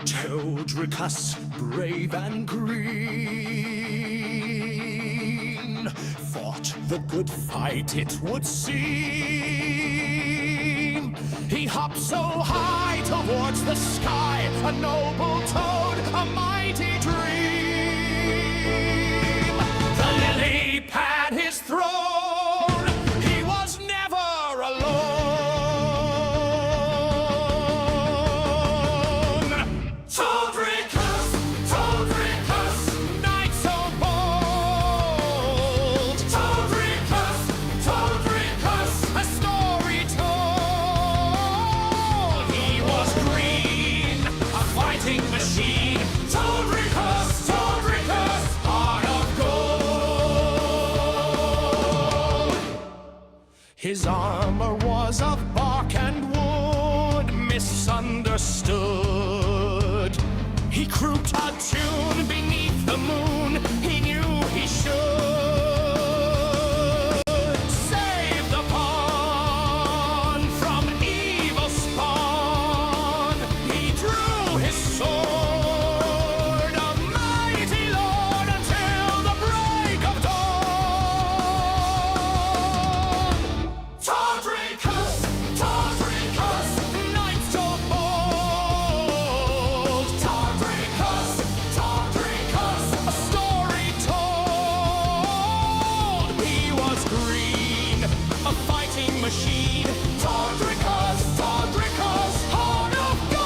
Teldricus, brave and green, fought the good fight, it would seem. He hopped so high towards the sky, a noble toad, a mighty dream. The lily pad his throne, he was never alone. Toadricus, Toadricus, knight so bold. Toadricus, Toadricus, a story told. He was green, a fighting machine. Toadricus, Toadricus, heart of gold. His armor was of bark and wood, misunderstood. He croaked a tune beneath the moon, he knew he should save the pond from evil spawn. He drew his sword, a mighty lord, until the break of dawn. Toadricus, Toadricus, knight so bold. Toadricus, Toadricus, a story told. He was green, a fighting machine. Toadricus, Toadricus, heart of gold.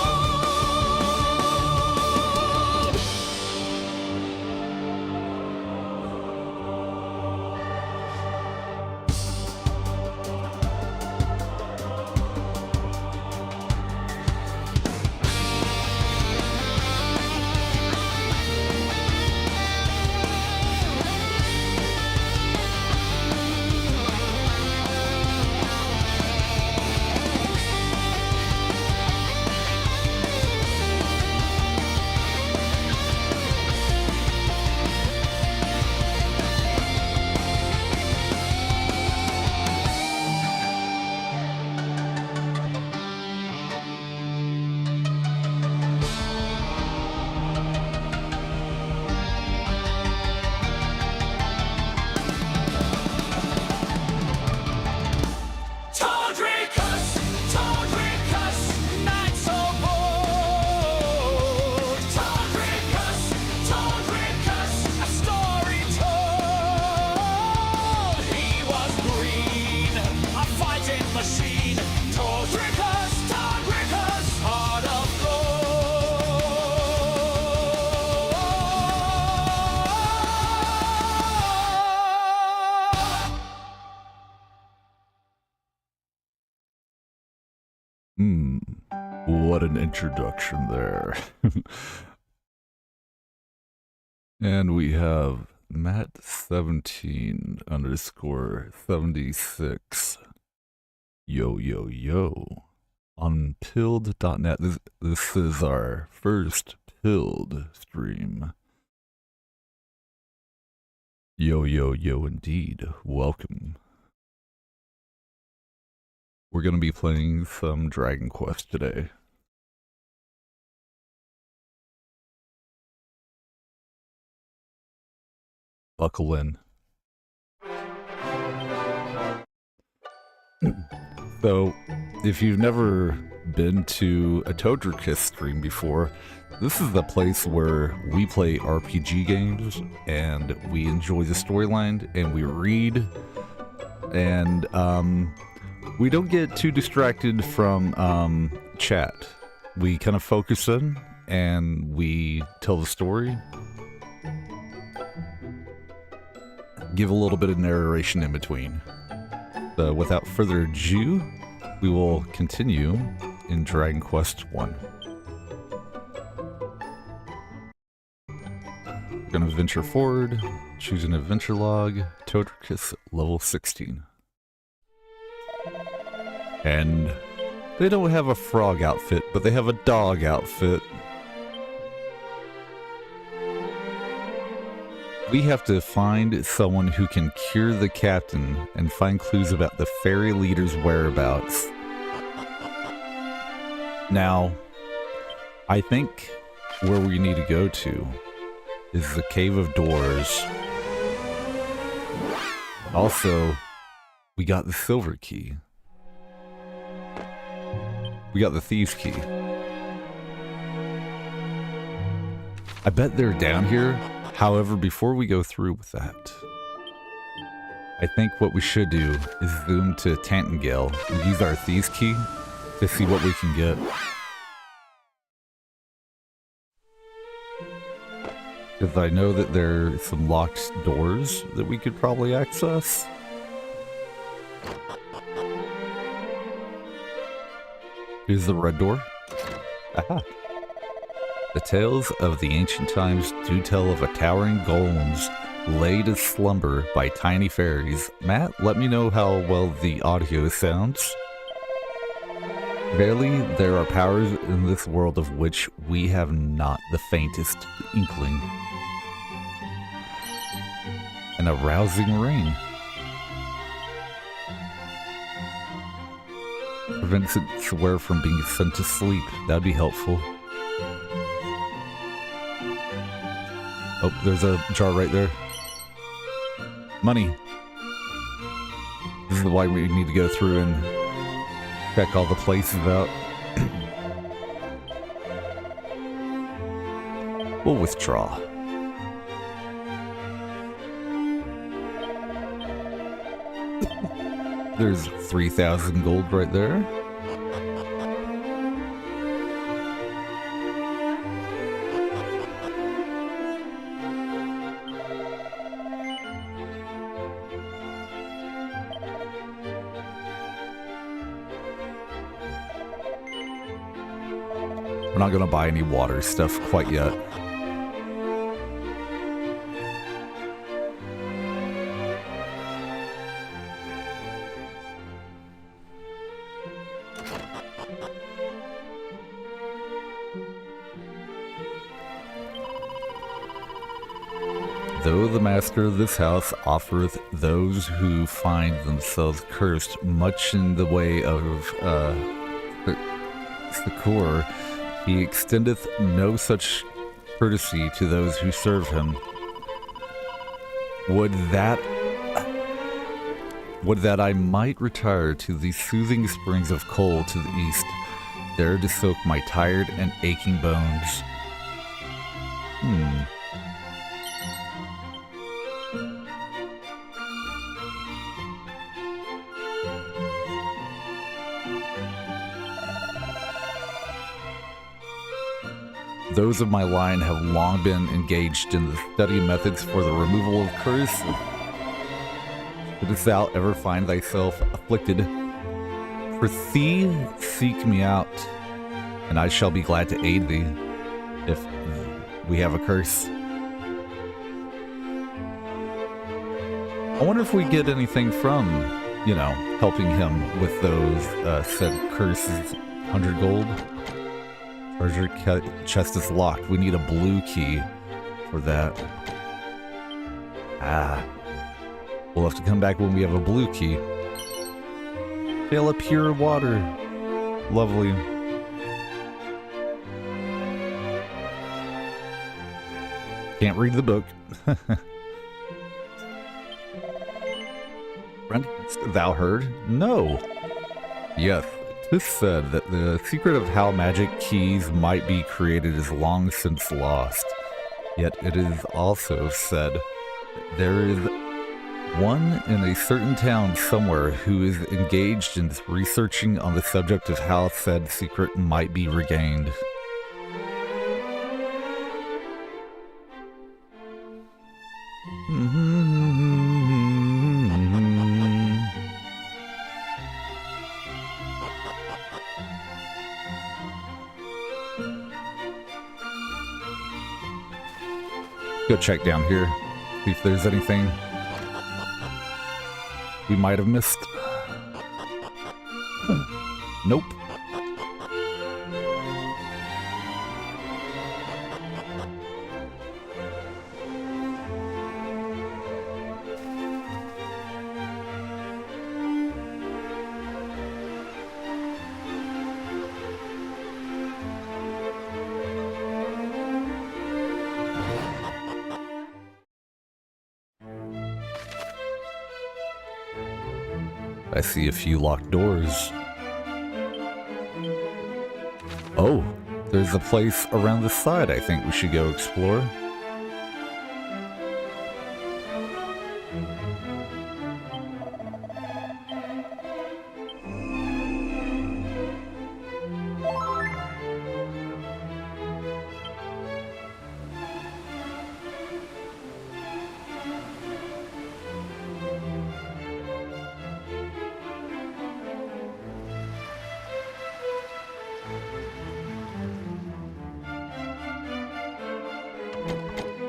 Toadricus, Toadricus, knight so bold. Toadricus, Toadricus, a story told. He was green, a fighting machine. Toadricus, Toadricus, heart of What an introduction there. And we have Matt17_76. Yo, yo, yo. On pilled.net. This is our first pilled stream. Yo, yo, yo, indeed. Welcome. We're going to be playing some Dragon Quest today. Buckle in. So, if you've never been to a Toadricus stream before, this is the place where we play RPG games, and we enjoy the storyline, and we read, and we don't get too distracted from chat. We kind of focus in, and we tell the story. Give a little bit of narration in between. So without further ado, we will continue in Dragon Quest 1. We're going to venture forward, choose an adventure log, Toadricus level 16. And they don't have a frog outfit, but they have a dog outfit. We have to find someone who can cure the captain and find clues about the fairy leader's whereabouts. Now, I think where we need to go to is the Cave of Doors. Also, we got the silver key. We got the thieves key. I bet they're down here. However, before we go through with that, I think what we should do is zoom to Tantangale and use our thieves key to see what we can get. Because I know that there are some locked doors that we could probably access. Here's the red door. Aha. The tales of the ancient times do tell of a towering golems laid in slumber by tiny fairies. Matt, let me know how well the audio sounds. Verily, there are powers in this world of which we have not the faintest inkling. And a rousing rain prevents it swear from being sent to sleep. That'd be helpful. Oh, there's a jar right there. Money. This is why we need to go through and check all the places out. We'll withdraw. There's 3,000 gold right there. We're not gonna buy any water stuff quite yet. Though the master of this house offereth those who find themselves cursed much in the way of succor, he extendeth no such courtesy to those who serve him. Would that I might retire to the soothing springs of Cole to the east, there to soak my tired and aching bones. Those of my line have long been engaged in the study methods for the removal of curse. Didst thou ever find thyself afflicted? Proceed, seek me out, and I shall be glad to aid thee, if we have a curse. I wonder if we get anything from, you know, helping him with those said curses. 100 gold. Treasure chest is locked. We need a blue key for that. We'll have to come back when we have a blue key. Pail of pure water. Lovely. Can't read the book. Friend, thou heard? No. Yes. This said that the secret of how magic keys might be created is long since lost. Yet it is also said that there is one in a certain town somewhere who is engaged in researching on the subject of how said secret might be regained. Go check down here, see if there's anything we might have missed. Nope. I see a few locked doors. Oh, there's a place around the side I think we should go explore.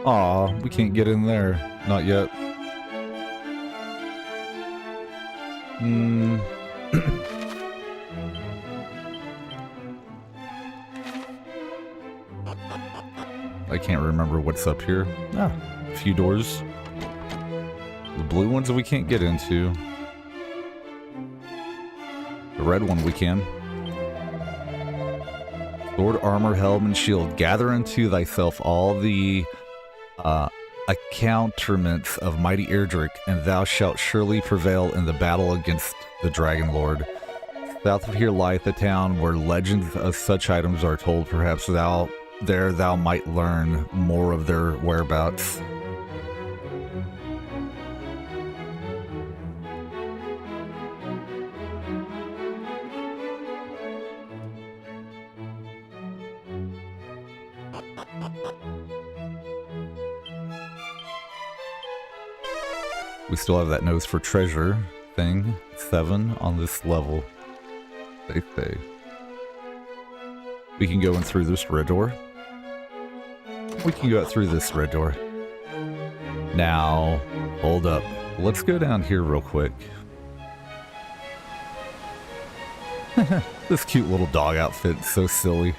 Aw, we can't get in there. Not yet. I can't remember what's up here. Ah, a few doors. The blue ones we can't get into. The red one we can. Sword, armor, helm, and shield. Gather unto thyself all the accoutrements of mighty Erdrick, and thou shalt surely prevail in the battle against the Dragon Lord. South of here lieth a town where legends of such items are told. Perhaps thou might learn more of their whereabouts. We still have that nose for treasure thing. 7 on this level. They say. We can go in through this red door. We can go out through this red door. Now, hold up. Let's go down here real quick. This cute little dog outfit, so silly.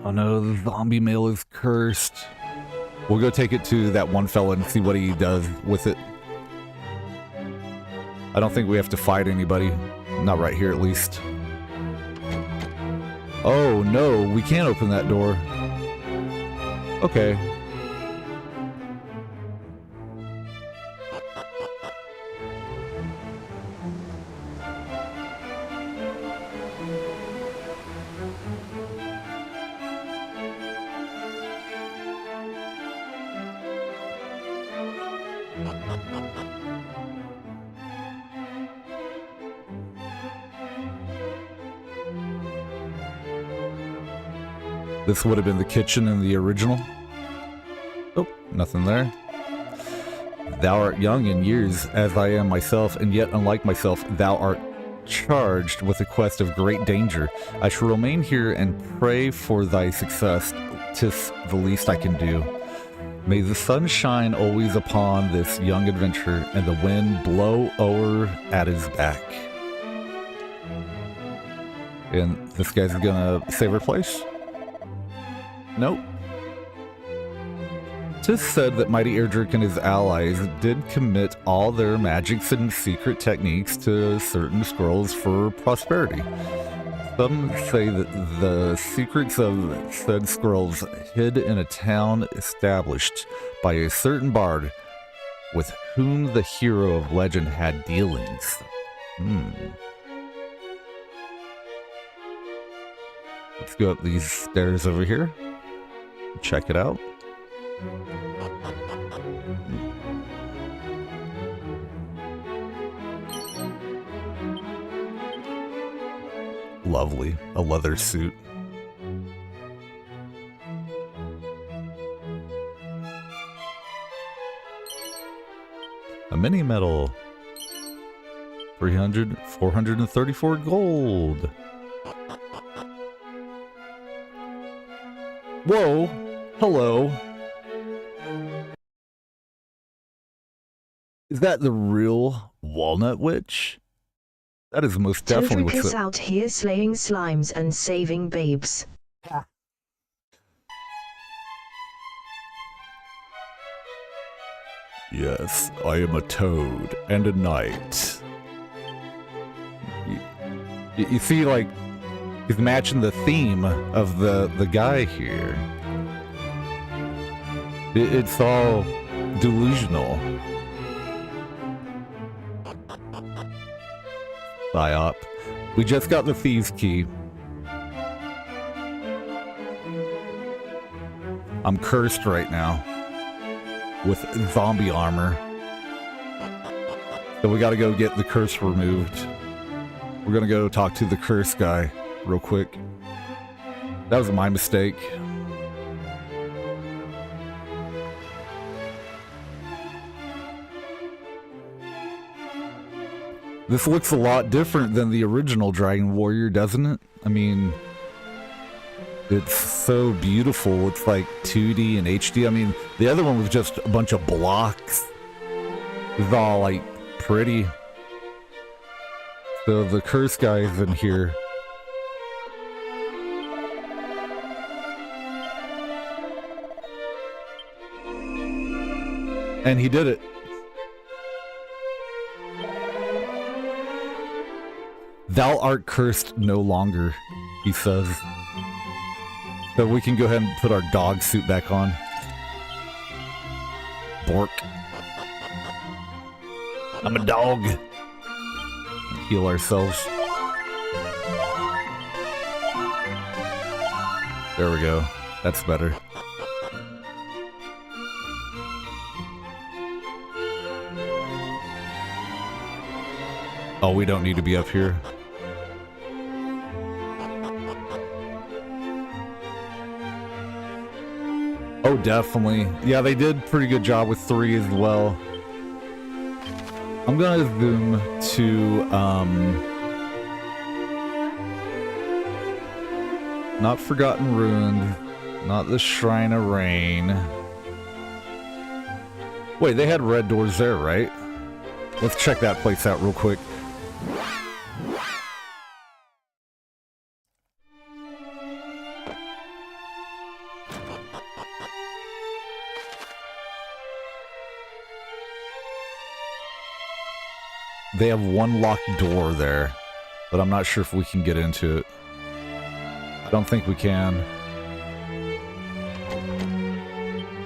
Oh no, the zombie mail is cursed. We'll go take it to that one fella and see what he does with it. I don't think we have to fight anybody. Not right here, at least. Oh no, we can't open that door. Okay. This would have been the kitchen in the original. Oh, nothing there. Thou art young in years, as I am myself, and yet unlike myself, thou art charged with a quest of great danger. I shall remain here and pray for thy success. 'Tis the least I can do. May the sun shine always upon this young adventurer, and the wind blow o'er at his back. And this guy's gonna save our place? Nope. 'Tis said that mighty Erdrick and his allies did commit all their magics and secret techniques to certain scrolls for prosperity. Some say that the secrets of said scrolls hid in a town established by a certain bard with whom the hero of legend had dealings. Let's go up these stairs over here. Check it out. Lovely. A leather suit. A mini medal. 434 gold. Whoa. Hello. Is that the real Walnut Witch? That is most definitely what's is out here slaying slimes and saving babes. Yes, I am a toad and a knight. You see, like, he's matching the theme of the guy here. It's all delusional. Psyop. We just got the thieves' key. I'm cursed right now with zombie armor. So we gotta go get the curse removed. We're gonna go talk to the curse guy real quick. That was my mistake. This looks a lot different than the original Dragon Warrior, doesn't it? I mean, it's so beautiful. It's like 2D and HD. I mean, the other one was just a bunch of blocks. It's all like pretty. So the curse guy is in here. And he did it. Thou art cursed no longer, he says. So we can go ahead and put our dog suit back on. Bork. I'm a dog. Heal ourselves. There we go. That's better. Oh, we don't need to be up here. Oh, definitely. Yeah, they did a pretty good job with 3 as well. I'm gonna zoom to, not Forgotten Ruins, not the Shrine of Rain. Wait, they had red doors there, right? Let's check that place out real quick. They have one locked door there, but I'm not sure if we can get into it. I don't think we can.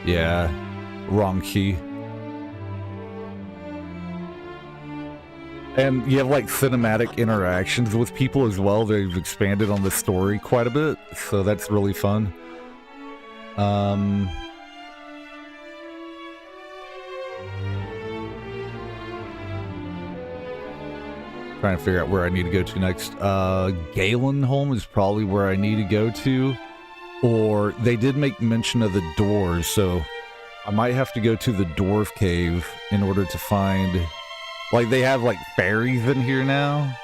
Yeah, wrong key. And you have like cinematic interactions with people as well. They've expanded on the story quite a bit, so that's really fun. Trying to figure out where I need to go to next. Galenholm is probably where I need to go to. Or they did make mention of the doors, so I might have to go to the Dwarf Cave in order to find... Like, they have, like, fairies in here now.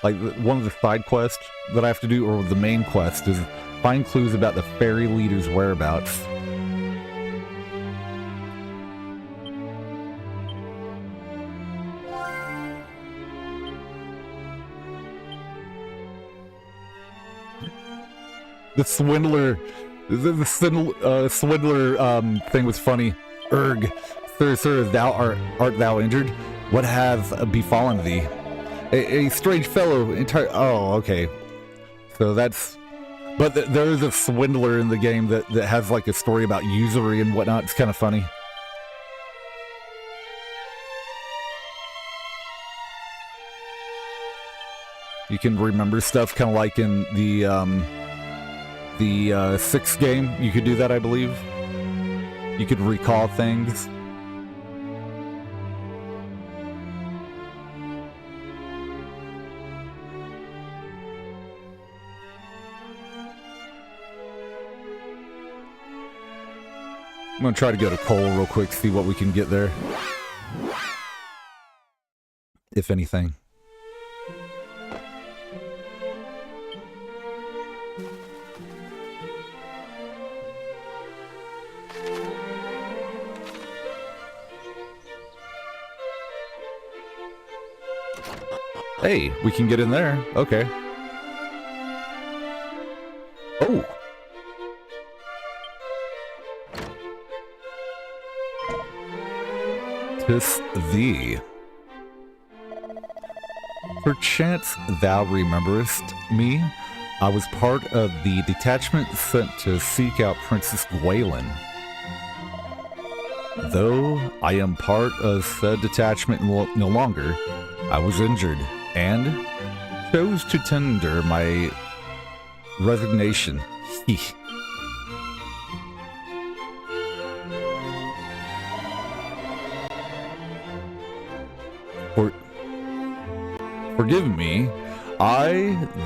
Like, one of the side quests that I have to do, or the main quest, is find clues about the fairy leader's whereabouts. The swindler, swindler thing was funny. Erg, sir, art thou injured? What hath befallen thee? A strange fellow, oh, okay. So that's... But there is a swindler in the game that has like a story about usury and whatnot. It's kind of funny. You can remember stuff kind of like in the 6th game. You could do that, I believe. You could recall things. I'm gonna try to go to Cole real quick, see what we can get there. If anything. Hey, we can get in there. Okay. Oh. 'Tis thee. Perchance thou rememberest me? I was part of the detachment sent to seek out Princess Gwaelin. Though I am part of said detachment no longer, I was injured and chose to tender my resignation. Forgive me.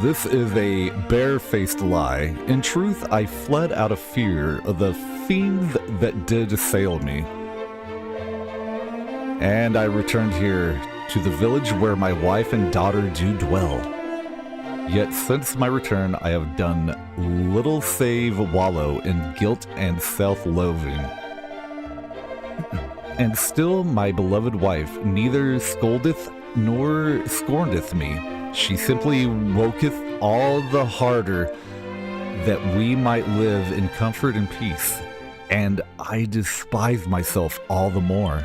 This is a bare-faced lie. In truth, I fled out of fear of the fiends that did assail me. And I returned here to the village where my wife and daughter do dwell. Yet since my return, I have done little save wallow in guilt and self-loathing. And still my beloved wife neither scoldeth nor scorneth me. She simply woketh all the harder that we might live in comfort and peace, and I despise myself all the more.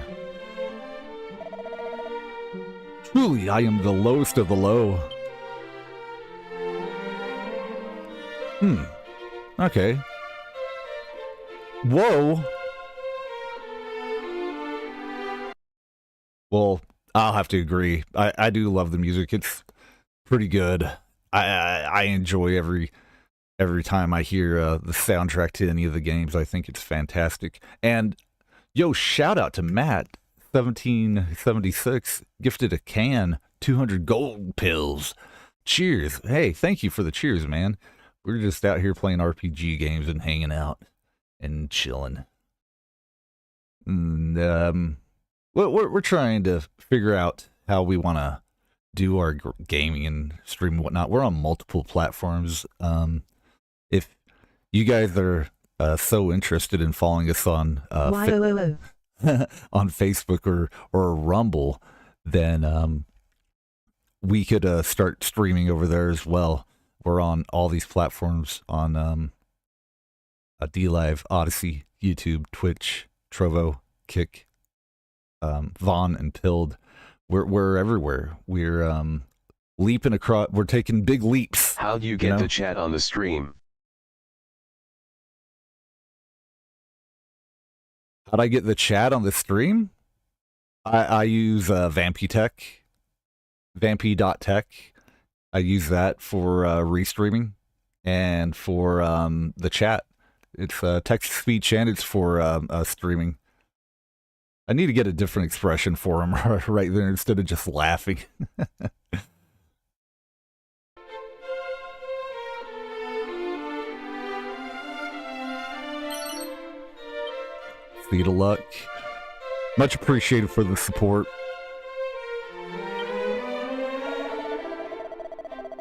Truly, I am the lowest of the low. Okay. Whoa! Well, I'll have to agree. I do love the music. It's pretty good. I enjoy every time I hear the soundtrack to any of the games. I think it's fantastic. And yo, shout out to Matt 1776, gifted a can, 200 gold pills. Cheers. Hey, thank you for the cheers, man. We're just out here playing RPG games and hanging out and chilling. And we're trying to figure out how we want to do our gaming and stream and whatnot. We're on multiple platforms. If you guys are so interested in following us on on Facebook or Rumble, then we could start streaming over there as well. We're on all these platforms on DLive, Odyssey, YouTube, Twitch, Trovo, Kick, Vaughn, and Pilled. We're everywhere. We're leaping across. We're taking big leaps. How do you get the chat on the stream? How'd I get the chat on the stream? I use Vampy.tech. I use that for restreaming and for the chat. It's text-to-speech and it's for streaming. I need to get a different expression for them right there instead of just laughing. Seed of luck. Much appreciated for the support.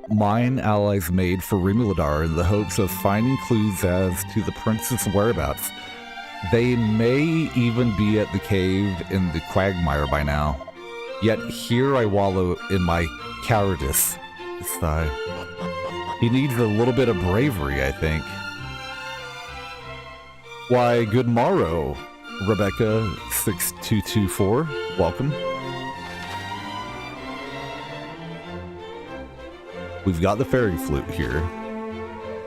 Mine allies made for Rimuladar in the hopes of finding clues as to the prince's whereabouts. They may even be at the cave in the quagmire by now. Yet here I wallow in my cowardice. Sigh. He needs a little bit of bravery, I think. Why, good morrow, Rebecca6224. Welcome. We've got the fairy flute here.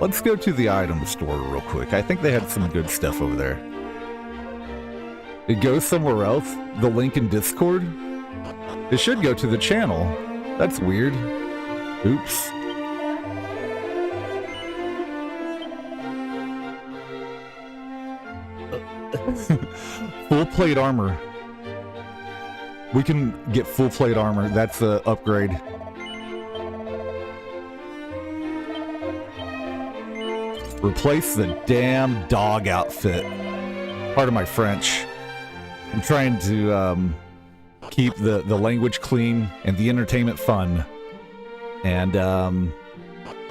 Let's go to the item store real quick. I think they had some good stuff over there. It goes somewhere else? The link in Discord? It should go to the channel. That's weird. Oops. Full plate armor. We can get full plate armor. That's an upgrade. Replace the damn dog outfit. Pardon my French. I'm trying to keep the language clean and the entertainment fun. And,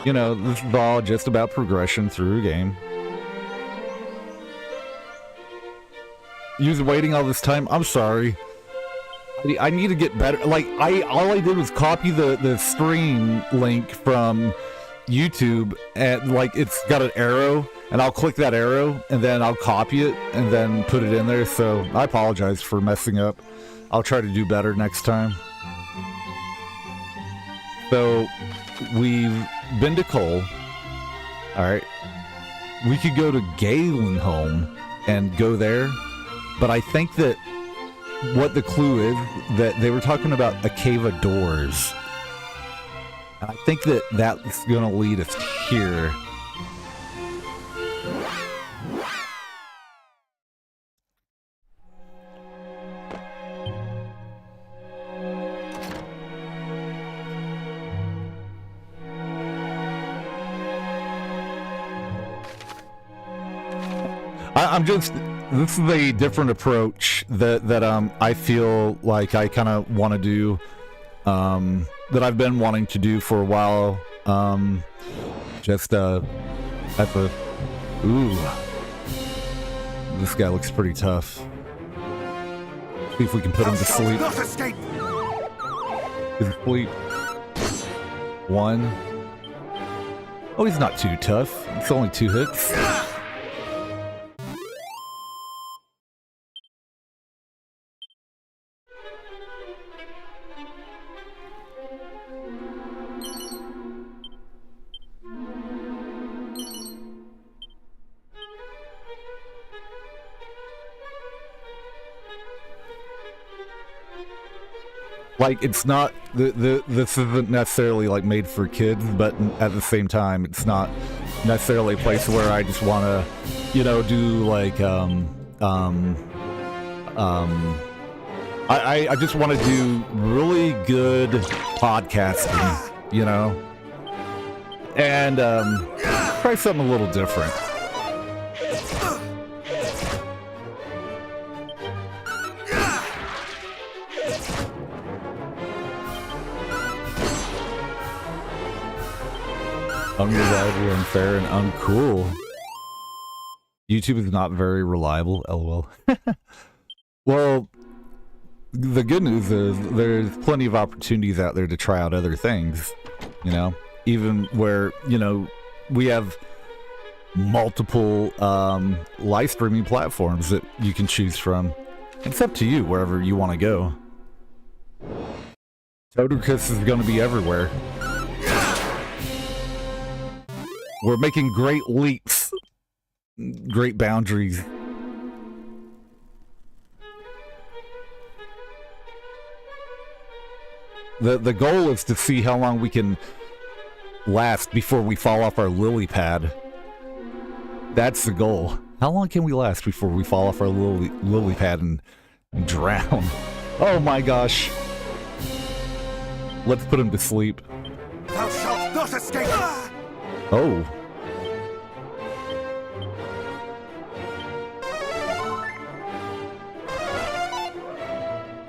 you know, this is all just about progression through a game. You're waiting all this time? I'm sorry. I need to get better. Like, all I did was copy the stream link from YouTube, and like it's got an arrow, and I'll click that arrow and then I'll copy it and then put it in there. So I apologize for messing up. I'll try to do better next time. So we've been to Cole. All right, we could go to Galen Home and go there, but I think that what the clue is, that they were talking about a cave of doors. And I think that that's going to lead us here. This is a different approach that I feel like I kind of want to do, that I've been wanting to do for a while. Ooh, this guy looks pretty tough. See if we can put him to sleep. Sleep. One. Oh, he's not too tough. It's only 2 hits. Like, it's not this isn't necessarily like made for kids, but at the same time, it's not necessarily a place where I just want to, you know, do like I just want to do really good podcasting, you know, and try something a little different. Unreliable, unfair, and uncool. YouTube is not very reliable, lol. Well, the good news is there's plenty of opportunities out there to try out other things, you know? Even where, you know, we have multiple live streaming platforms that you can choose from. It's up to you, wherever you want to go. Toadicus is going to be everywhere. We're making great leaps, great boundaries. The goal is to see how long we can last before we fall off our lily pad. That's the goal. How long can we last before we fall off our lily pad and drown? Oh my gosh. Let's put him to sleep. Thou shalt not escape! Oh.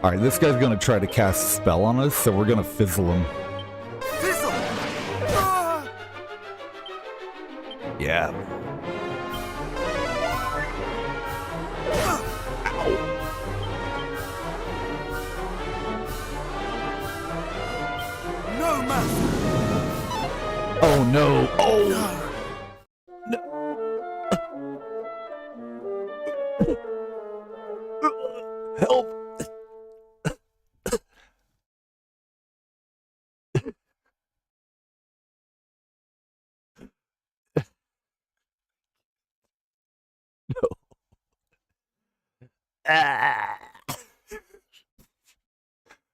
Alright, this guy's gonna try to cast a spell on us, so we're gonna fizzle him. Fizzle! Ah! Yeah. No master! Oh no! Oh! No. Help! No.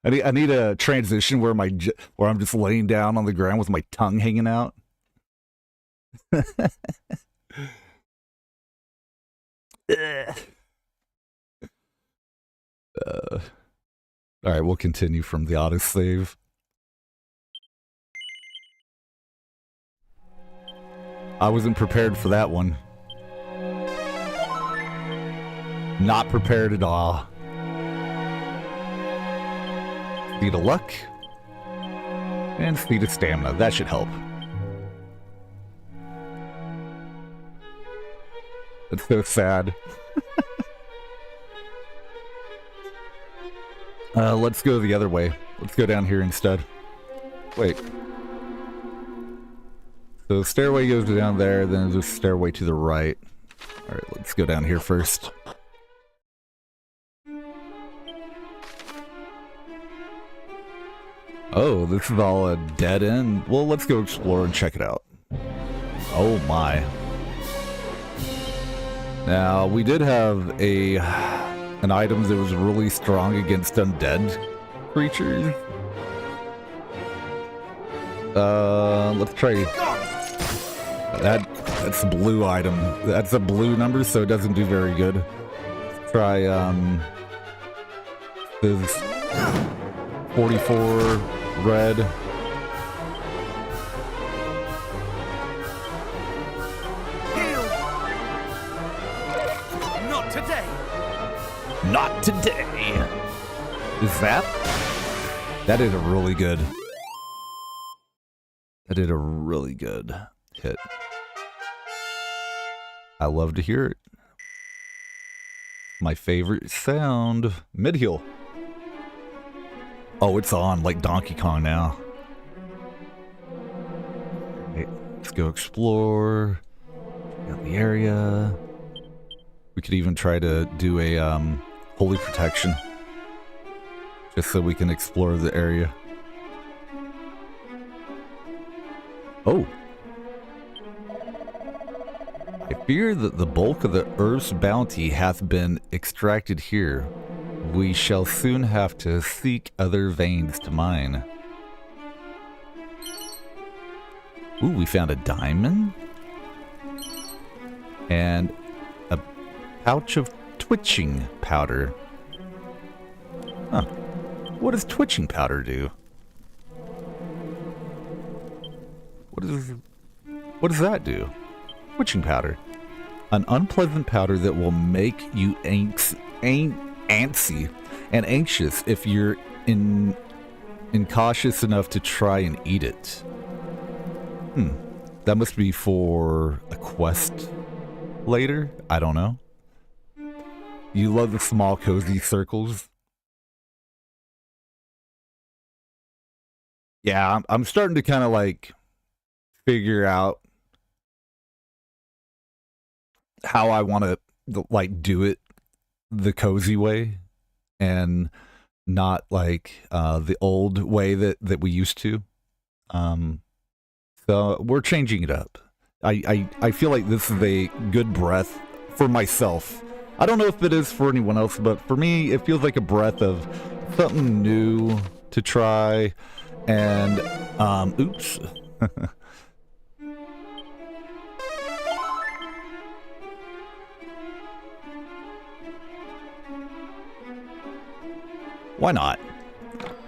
I need a transition where where I'm just laying down on the ground with my tongue hanging out. All right, we'll continue from the autosave. I wasn't prepared for that one. Not prepared at all. Speed of luck. And speed of stamina. That should help. That's so sad. Let's go the other way. Let's go down here instead. Wait. So the stairway goes down there, then there's a stairway to the right. Alright, let's go down here first. Oh, this is all a dead end? Well, let's go explore and check it out. Oh my. Now, we did have a an item that was really strong against undead creatures. Let's try that's a blue item. That's a blue number, so it doesn't do very good. Let's try this 44 red. Not today. Not today. Is that? That did a really good. That did a really good hit. I love to hear it. My favorite sound. Mid-heal. Oh, it's on like Donkey Kong now. Okay, let's go explore. Check out the area. We could even try to do a holy protection. Just so we can explore the area. Oh. I fear that the bulk of the Earth's bounty hath been extracted here. We shall soon have to seek other veins to mine. Ooh, we found a diamond. And a pouch of twitching powder. Huh. What does twitching powder do? What does that do? Twitching powder. An unpleasant powder that will make you antsy and anxious if you're incautious enough to try and eat it. That must be for a quest later? I don't know. You love the small cozy circles? Yeah, I'm starting to kind of like figure out how I want to like do it the cozy way and not like the old way that we used to. So we're changing it up. I feel like this is a good breath for myself. I don't know if it is for anyone else, but for me, it feels like a breath of something new to try. And, oops. Why not?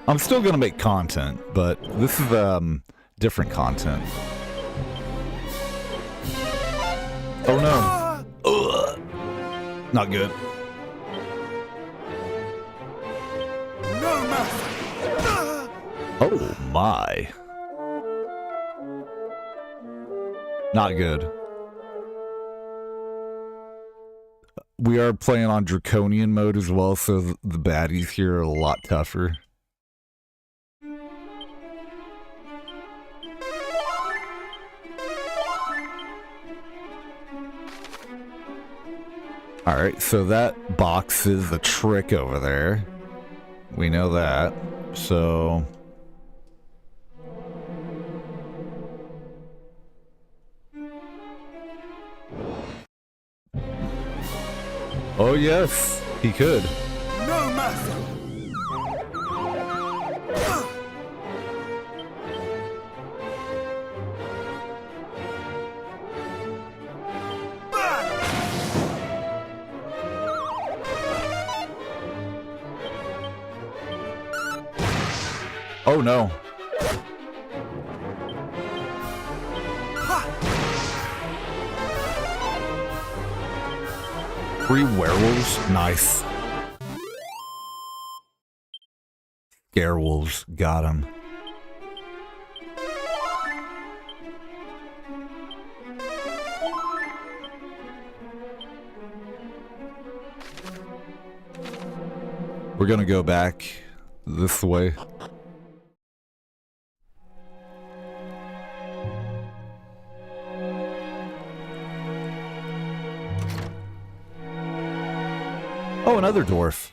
I'm still gonna make content, but this is, different content. Oh no. Ugh. Not good. No mercy. Oh my. Not good. We are playing on Draconian mode as well, so the baddies here are a lot tougher. Alright, so that box is a trick over there. We know that. So... oh yes, he could. No mercy. Oh no. Three werewolves? Nice. Scarewolves. Got him. We're gonna go back this way. Oh, another dwarf.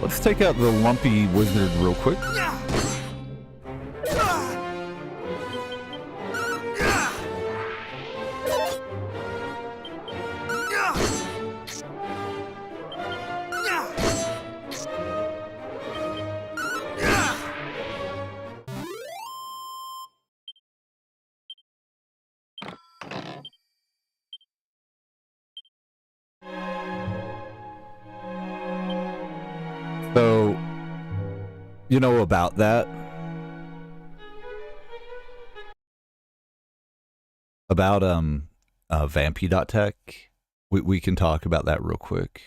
Let's take out the lumpy wizard real quick. So, you know about that? About Vampy.tech? We can talk about that real quick.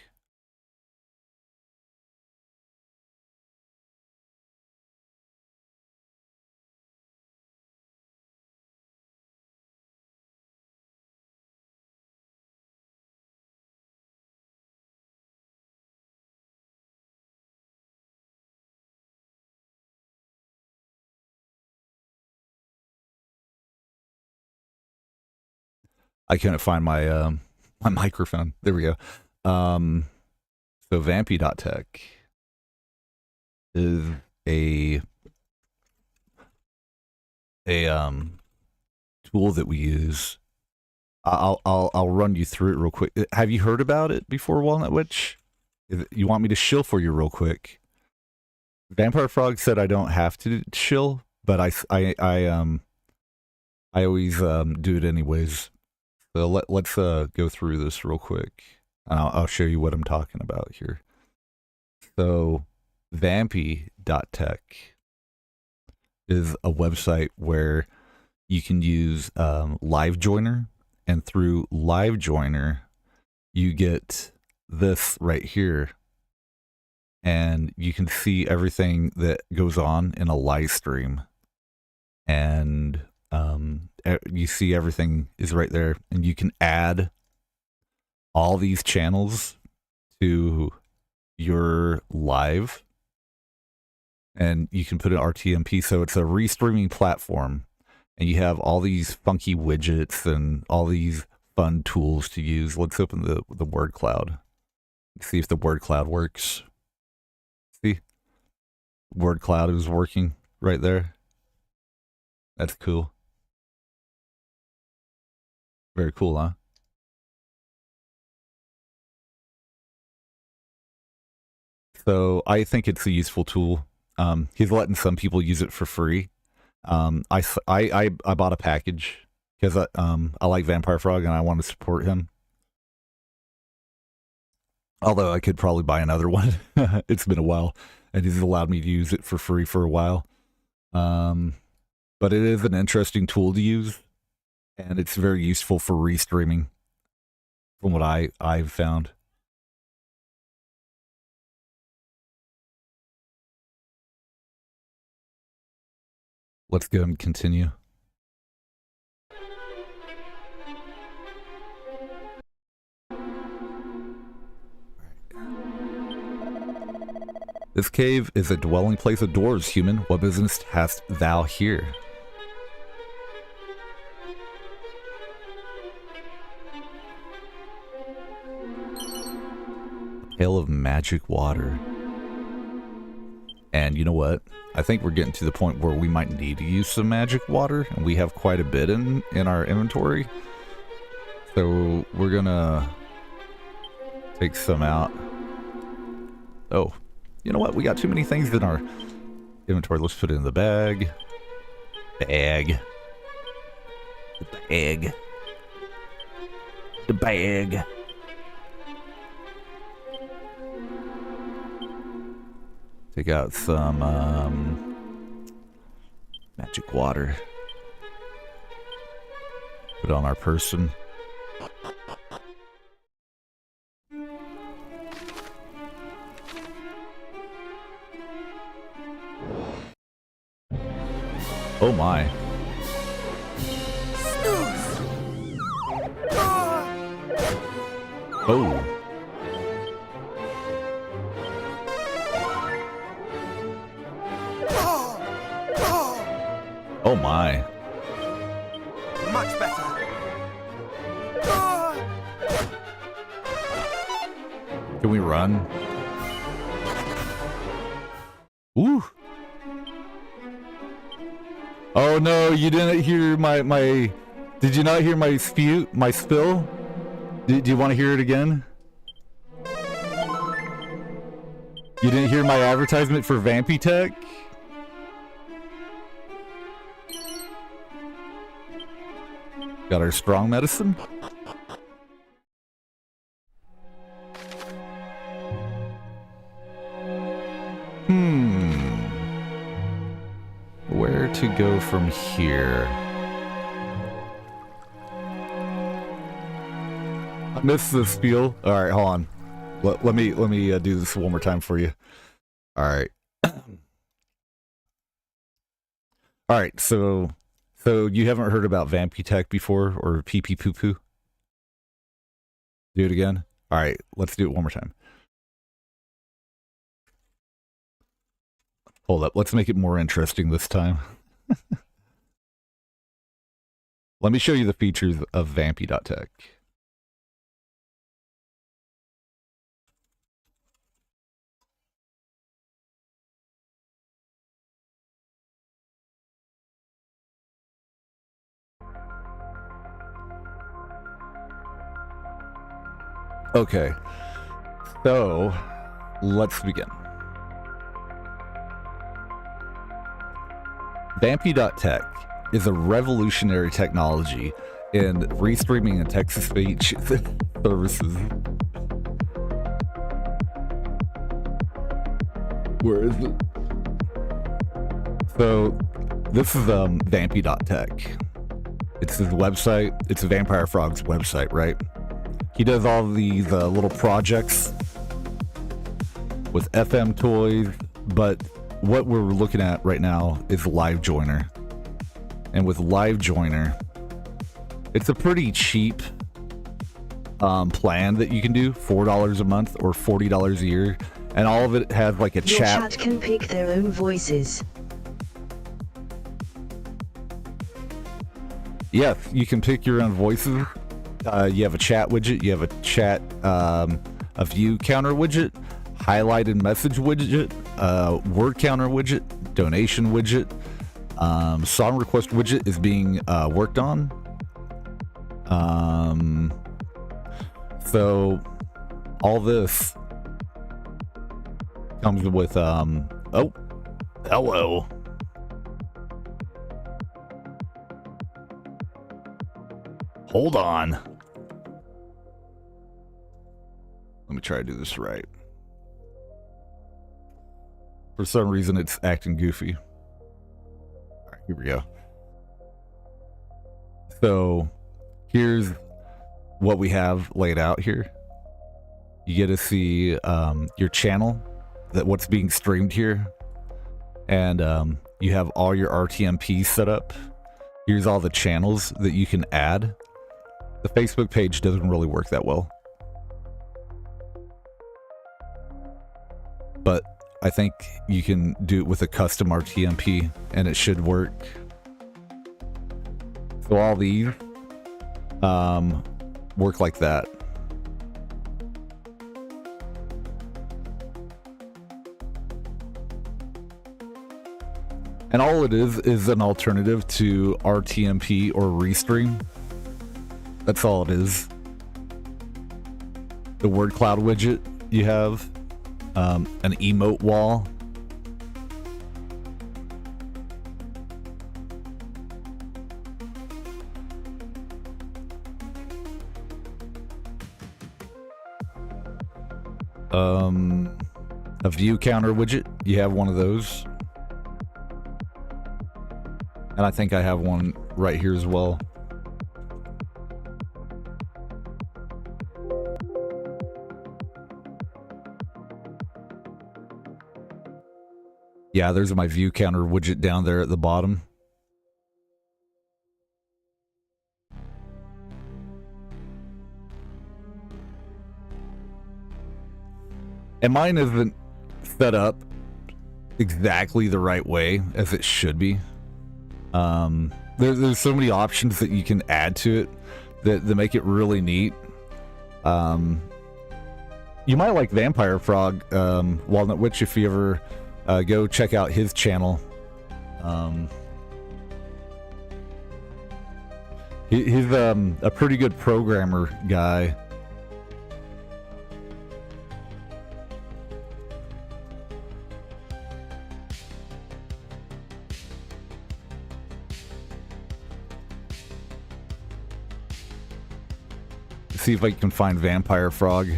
I couldn't find my my microphone. There we go. So Vampy.tech is a tool that we use. I'll run you through it real quick. Have you heard about it before, Walnut Witch? You want me to shill for you real quick? Vampire Frog said I don't have to shill, but I always do it anyways. So let's go through this real quick. I'll show you what I'm talking about here. So Vampy.tech is a website where you can use LiveJoiner, and through LiveJoiner you get this right here, and you can see everything that goes on in a live stream, and you see everything is right there, and you can add all these channels to your live, and you can put an RTMP. So it's a restreaming platform, and you have all these funky widgets and all these fun tools to use. Let's open the word cloud. See if the word cloud works. See, word cloud is working right there. That's cool. Very cool, huh? So I think it's a useful tool. He's letting some people use it for free. I bought a package because I like Vampire Frog and I want to support him. Although I could probably buy another one. It's been a while, and he's allowed me to use it for free for a while. But it is an interesting tool to use, and it's very useful for restreaming, from what I've found. Let's go and continue. This cave is a dwelling place of dwarves, human. What business hast thou here? A pail of magic water. And you know what? I think we're getting to the point where we might need to use some magic water, and we have quite a bit in our inventory. So we're gonna take some out. Oh, you know what? We got too many things in our inventory. Let's put it in the bag. Bag. The bag. The bag. Take out some magic water. Put it on our person. Oh my. Oh. Oh my. Much better. Can we run? Ooh. Oh no, you didn't hear my did you not hear my spill? Do you want to hear it again? You didn't hear my advertisement for Vampy Tech? Got our strong medicine? Where to go from here? I missed the spiel. All right, hold on. Let me do this one more time for you. All right. All right. So you haven't heard about Vamputech before or PP Poo Poo? Do it again. All right. Let's do it one more time. Hold up. Let's make it more interesting this time. Let me show you the features of Vampy.tech. Okay, so let's begin. Vampy.tech is a revolutionary technology in restreaming and text-to-speech services. Where is it? So this is Vampy.tech. It's his website. It's Vampire Frog's website, right? He does all these little projects with FM toys, but what we're looking at right now is LiveJoiner. And with LiveJoiner, it's a pretty cheap plan that you can do, $4 a month or $40 a year, and all of it has like a Your chat can pick their own voices. Yes, you can pick your own voices. You have a chat widget, you have a chat, a view counter widget, highlighted message widget, word counter widget, donation widget, song request widget is being worked on. So all this comes with, oh, hello. Hold on. Let me try to do this right. For some reason, it's acting goofy. All right, here we go. So here's what we have laid out here. You get to see your channel, that what's being streamed here. And you have all your RTMPs set up. Here's all the channels that you can add. The Facebook page doesn't really work that well. But I think you can do it with a custom RTMP and it should work. So all these work like that. And all it is an alternative to RTMP or Restream. That's all it is. The word cloud widget you have, an emote wall. A view counter widget. You have one of those. And I think I have one right here as well. Yeah, there's my view counter widget down there at the bottom. And mine isn't set up exactly the right way as it should be. There's so many options that you can add to it that make it really neat. You might like Vampire Frog, Walnut Witch, if you ever go check out his channel. He's a pretty good programmer guy. See if I can find Vampire Frog.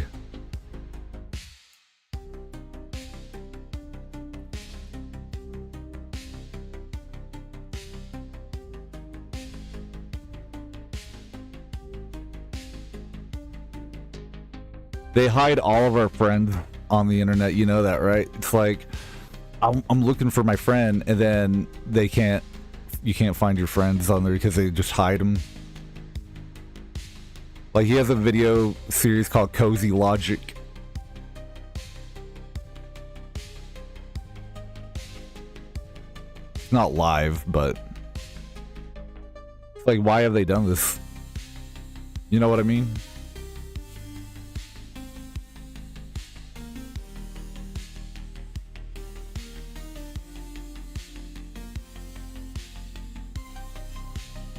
They hide all of our friends on the internet. You know that, right? It's like I'm looking for my friend, and then you can't find your friends on there because they just hide them. Like, he has a video series called Cozy Logic. It's not live, but it's like, why have they done this? You know what I mean?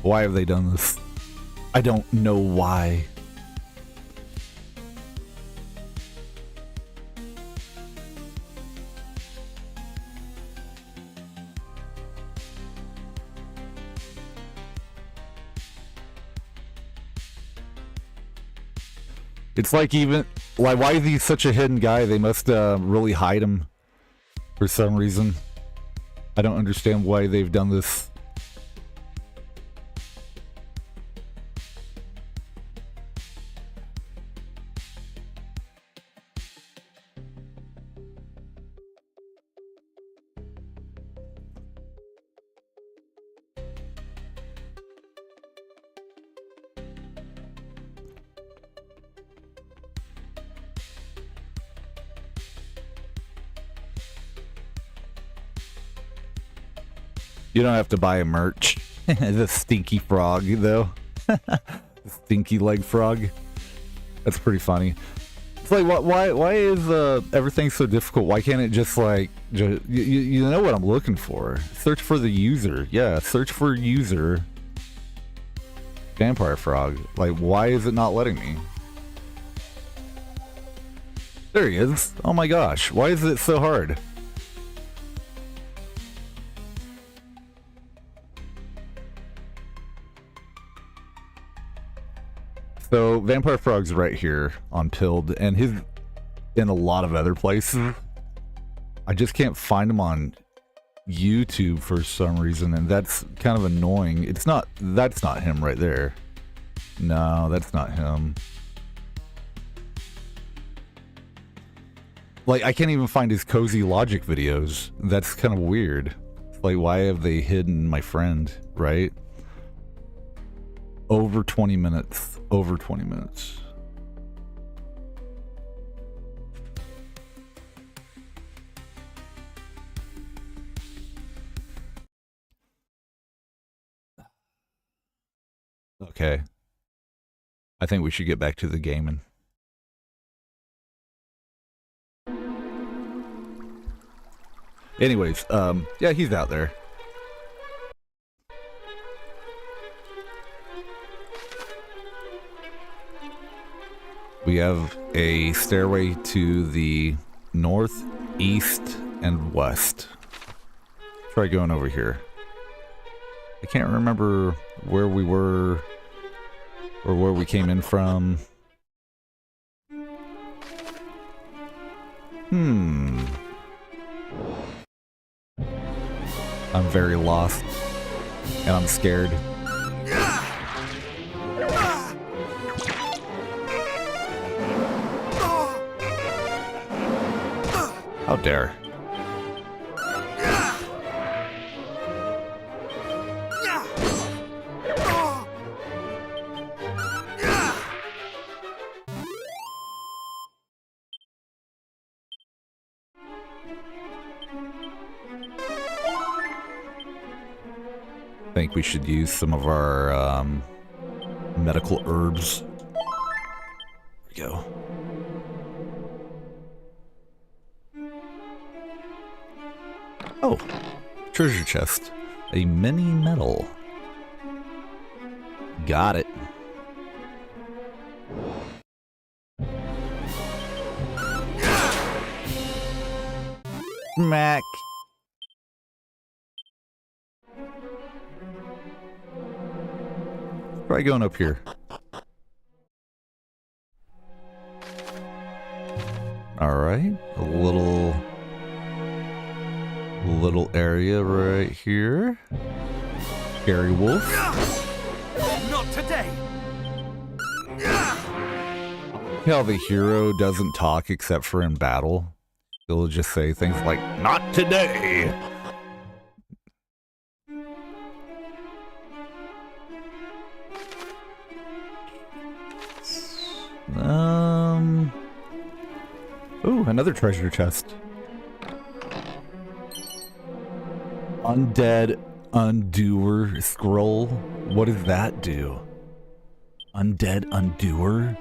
Why have they done this? I don't know why. It's like, even like, why is he such a hidden guy? They must really hide him for some reason. I don't understand why they've done this. You don't have to buy a merch. The stinky frog, though. Stinky leg frog. That's pretty funny. It's like, why is everything so difficult? Why can't it just, like, you know what I'm looking for? Search for the user. Yeah, search for user. Vampire frog. Like, why is it not letting me? There he is. Oh my gosh. Why is it so hard? So, Vampire Frog's right here on Pilled, and he's in a lot of other places. I just can't find him on YouTube for some reason, and that's kind of annoying. That's not him right there. No, that's not him. Like, I can't even find his Cozy Logic videos. That's kind of weird. Like, why have they hidden my friend, right? Over 20 minutes. Over 20 minutes. Okay. I think we should get back to the gaming. Anyways, yeah, he's out there. We have a stairway to the north, east, and west. Try going over here. I can't remember where we were or where we came in from. I'm very lost, and I'm scared. How dare. I think we should use some of our medical herbs. There we go. Oh, treasure chest. A mini medal. Got it. Mac. Try going up here. Alright, a little area right here. Scary wolf. Not today. how the hero doesn't talk except for in battle. He'll just say things like, "Not today!" Ooh, another treasure chest. Undead Undoer scroll. What does that do? Undead Undoer?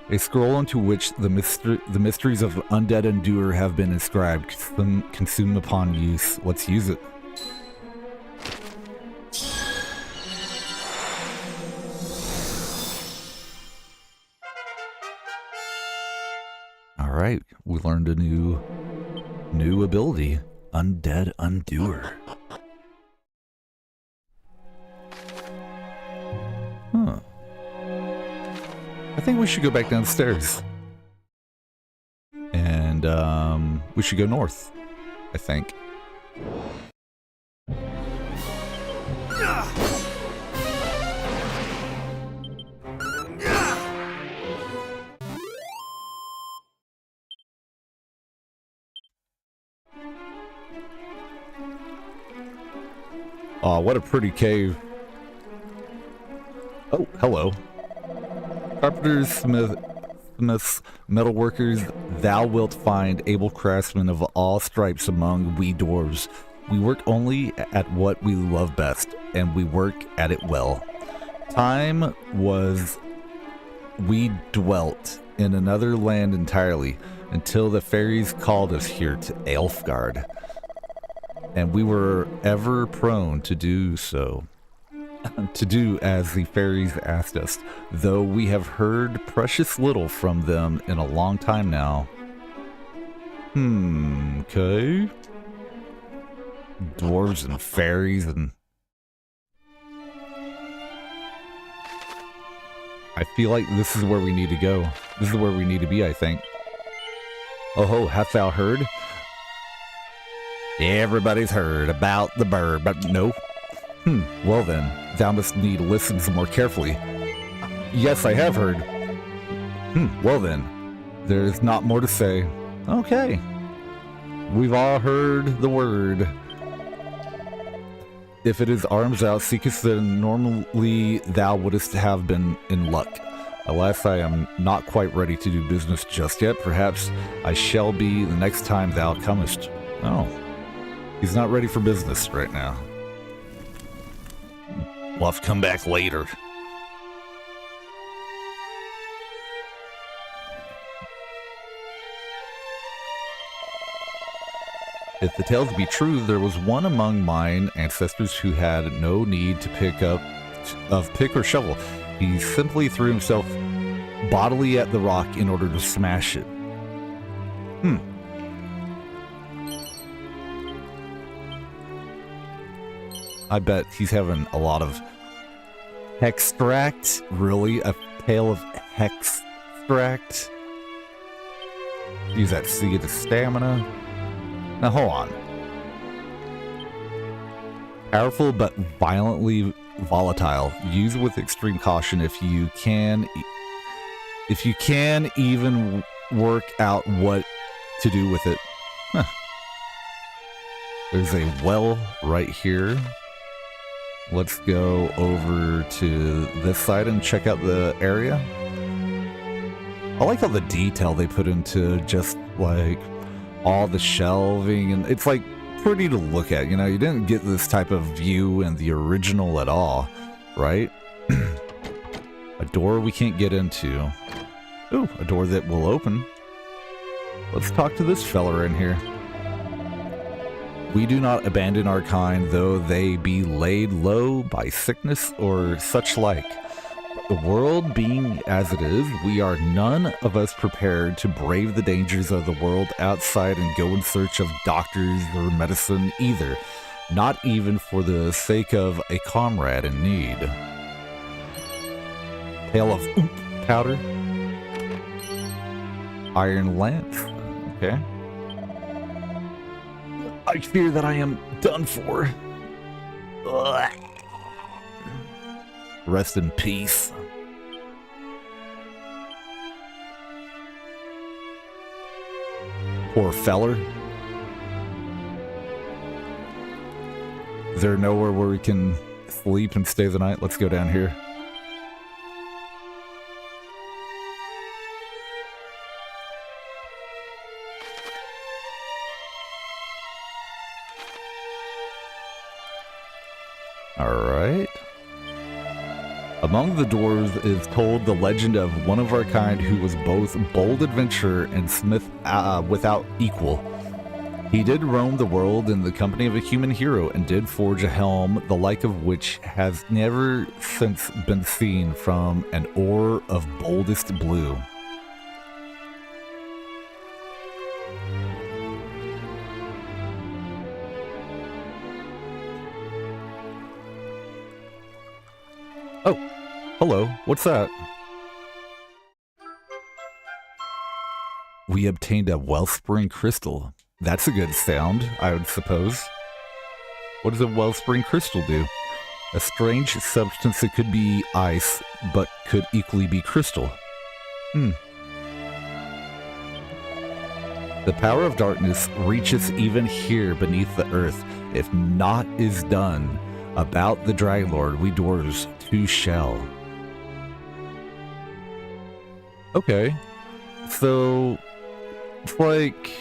A scroll into which the mysteries of Undead Undoer have been inscribed. Consumed upon use. Let's use it. Alright, we learned a new ability. Undead Undoer. Huh. I think we should go back downstairs. And, we should go north, I think. Aw, what a pretty cave. Oh, hello. Carpenters, smiths, metalworkers, thou wilt find able craftsmen of all stripes among we dwarves. We work only at what we love best, and we work at it well. Time was we dwelt in another land entirely, until the fairies called us here to Elfgard. And we were ever prone to do so. To do as the fairies asked us, though we have heard precious little from them in a long time now. Okay. Dwarves and fairies and... I feel like this is where we need to go. This is where we need to be, I think. Oh ho, hast thou heard? Everybody's heard about the bird, but no. Well then, thou must need to listen some more carefully. Yes, I have heard. Well then, there's not more to say. Okay. We've all heard the word. If it is arms out seekest, then normally thou wouldst have been in luck. Alas, I am not quite ready to do business just yet. Perhaps I shall be the next time thou comest. Oh. He's not ready for business right now. We'll have to come back later. If the tales be true, there was one among mine ancestors who had no need to pick or shovel. He simply threw himself bodily at the rock in order to smash it. I bet he's having a lot of hextract. Really? A pail of hextract? Use that C to stamina. Now hold on. Powerful but violently volatile. Use with extreme caution if you can even work out what to do with it. Huh. There's a well right here. Let's go over to this side and check out the area. I like all the detail they put into just like all the shelving, and it's like pretty to look at. You know, you didn't get this type of view in the original at all, right? A door we can't get into. Ooh, a door that will open. Let's talk to this fella in here. We do not abandon our kind, though they be laid low by sickness or such like. The world being as it is, we are none of us prepared to brave the dangers of the world outside and go in search of doctors or medicine either, not even for the sake of a comrade in need. Pail of powder. Iron lance. Okay. I fear that I am done for. Ugh. Rest in peace. Poor feller. Is there nowhere where we can sleep and stay the night? Let's go down here. Alright. Among the dwarves is told the legend of one of our kind who was both bold adventurer and smith without equal. He did roam the world in the company of a human hero and did forge a helm, the like of which has never since been seen from an ore of boldest blue. Oh, hello, what's that? We obtained a wellspring crystal. That's a good sound, I would suppose. What does a wellspring crystal do? A strange substance that could be ice, but could equally be crystal. The power of darkness reaches even here beneath the earth. If naught is done about the Dragon Lord, we dwarves too shall. Okay, so it's like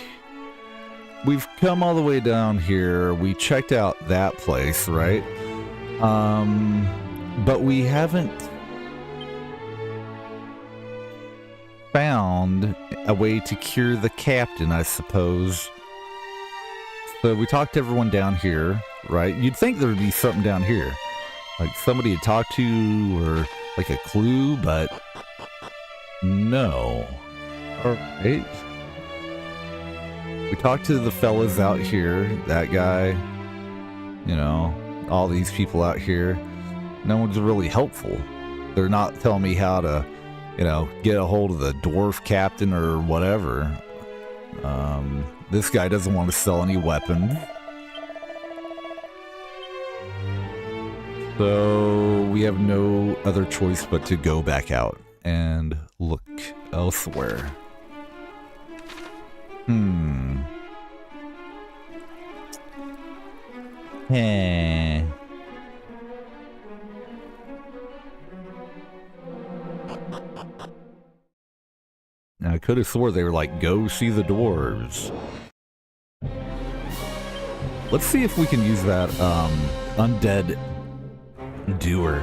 we've come all the way down here. We checked out that place, right? But we haven't found a way to cure the captain, I suppose. So we talked to everyone down here, right? You'd think there would be something down here, like somebody to talk to or like a clue, but no. All right. We talked to the fellas out here, that guy, you know, all these people out here. No one's really helpful. They're not telling me how to, you know, get a hold of the dwarf captain or whatever. This guy doesn't want to sell any weapons. So we have no other choice but to go back out and look elsewhere. Now, I could have swore they were like, go see the dwarves. Let's see if we can use that undead doer.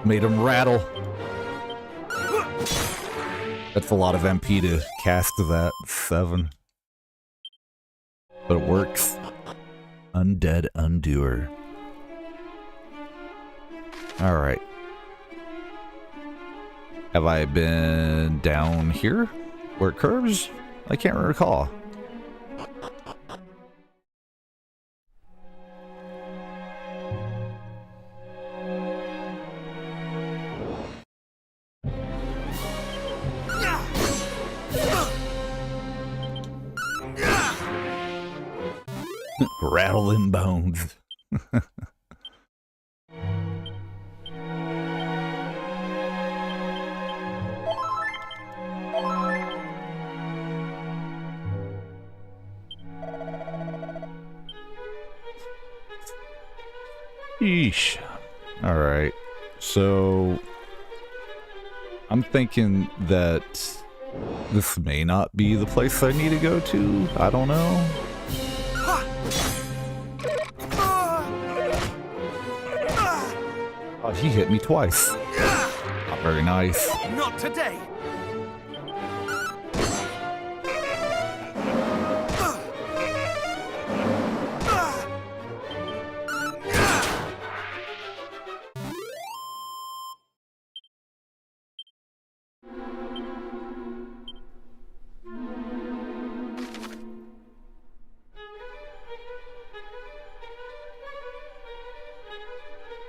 Made him rattle. That's a lot of MP to cast to that. 7. But it works. Undead undoer. Alright. Have I been down here where it curves? I can't recall. Rattling bones. Yeesh. Alright. So I'm thinking that this may not be the place I need to go to. I don't know. Oh, he hit me twice. Not very nice. Not today.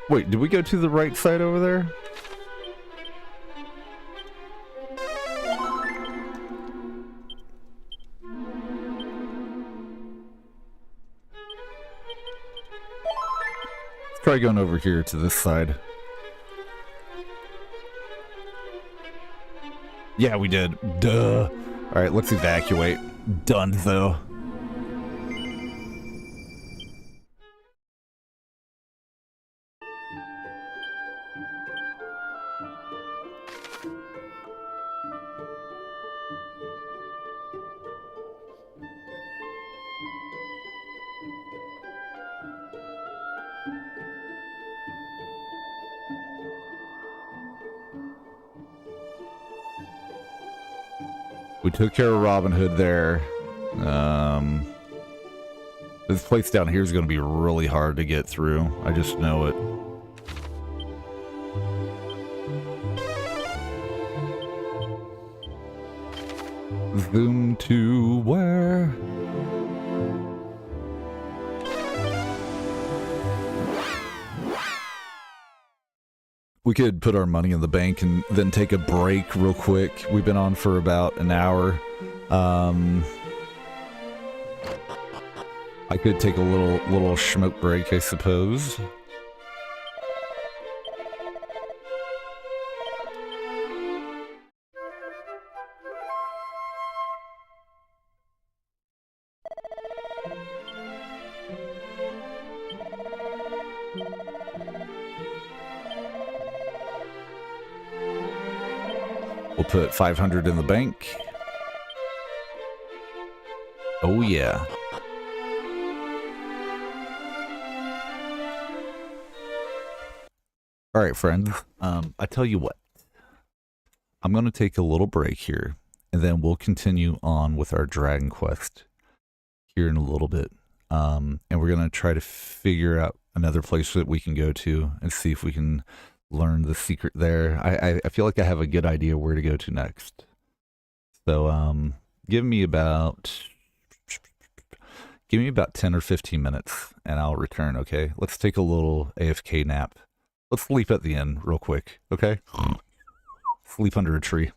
Wait, did we go to the right side over there? Let's try going over here to this side. Yeah, we did. Duh. All right, let's evacuate. Done, though. We took care of Robin Hood there. This place down here is going to be really hard to get through. I just know it. Zoom to where? We could put our money in the bank and then take a break real quick. We've been on for about an hour. I could take a little smoke break, I suppose. We'll put 500 in the bank. Oh yeah. All right, friends. I tell you what. I'm going to take a little break here, and then we'll continue on with our Dragon Quest here in a little bit. And we're going to try to figure out another place that we can go to and see if we can learn the secret there. I feel like I have a good idea where to go to next. So give me about 10 or 15 minutes and I'll return, okay? Let's take a little AFK nap. Let's sleep at the end real quick, okay? Sleep under a tree.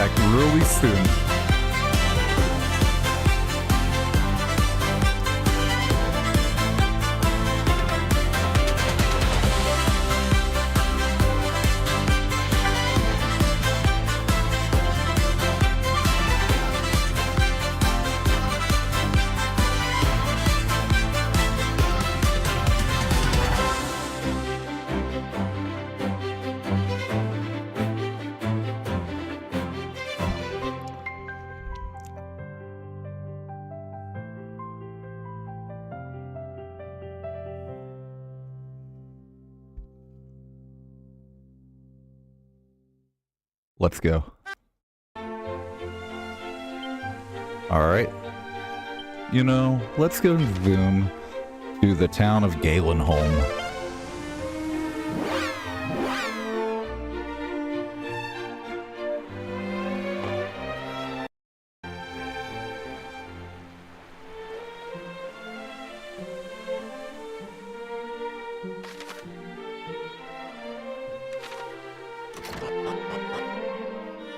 back really soon. Let's go. Alright. You know, let's go and zoom to the town of Galenholm.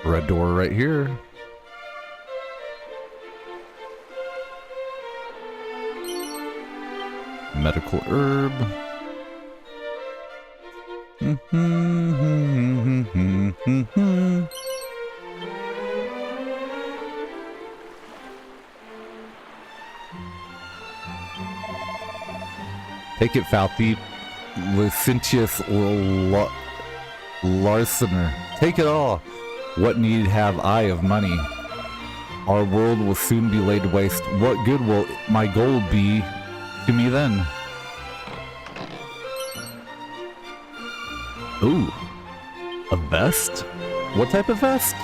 Red door right here. Medical herb. Take it, Falthy. Licentious Larcener. Take it all. What need have I of money? Our world will soon be laid waste. What good will my gold be to me then? Ooh. A vest? What type of vest?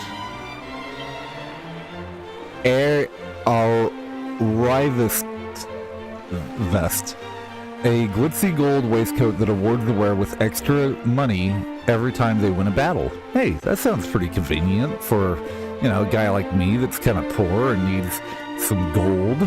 Rivest vest. A glitzy gold waistcoat that awards the wearer with extra money every time they win a battle. Hey, that sounds pretty convenient for, you know, a guy like me that's kind of poor and needs some gold.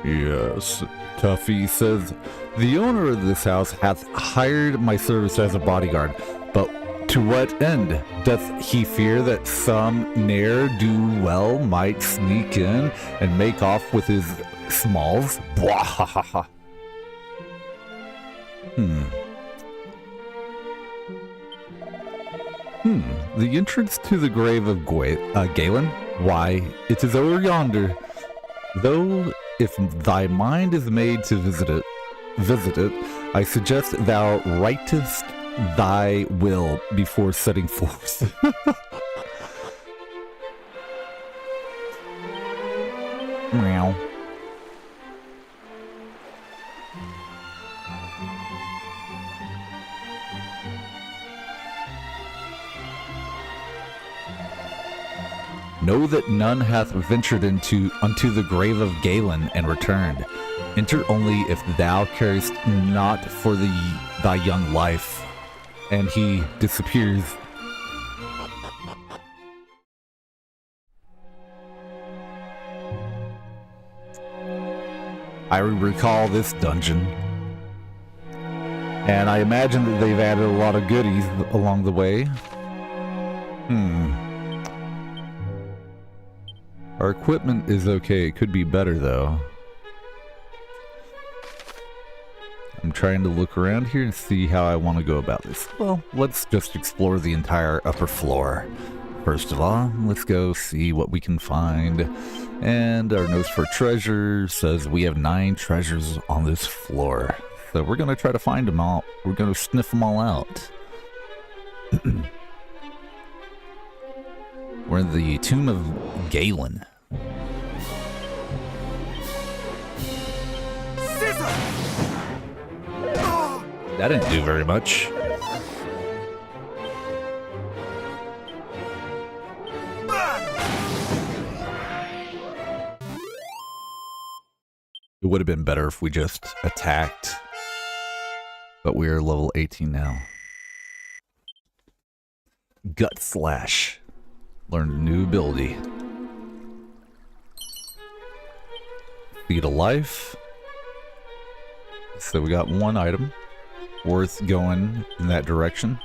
Yes, Tuffy says, the owner of this house hath hired my service as a bodyguard, but to what end? Doth he fear that some ne'er-do-well might sneak in and make off with his smalls? Bwahaha. The entrance to the grave of Galen? Why, it is over yonder. Though, if thy mind is made to visit it, I suggest thou writest thy will before setting forth. Meow. Know that none hath ventured unto the grave of Galen and returned. Enter only if thou carest not for thy young life. And he disappears. I recall this dungeon. And I imagine that they've added a lot of goodies along the way. Our equipment is okay. It could be better, though. I'm trying to look around here and see how I want to go about this. Well, let's just explore the entire upper floor. First of all, let's go see what we can find. And our notes for treasure says we have 9 treasures on this floor. So we're going to try to find them all. We're going to sniff them all out. We're in the Tomb of Galen. That didn't do very much. It would have been better if we just attacked. But we are level 18 now. Gut Slash. Learned a new ability. Feed a life. So we got one item worth going in that direction.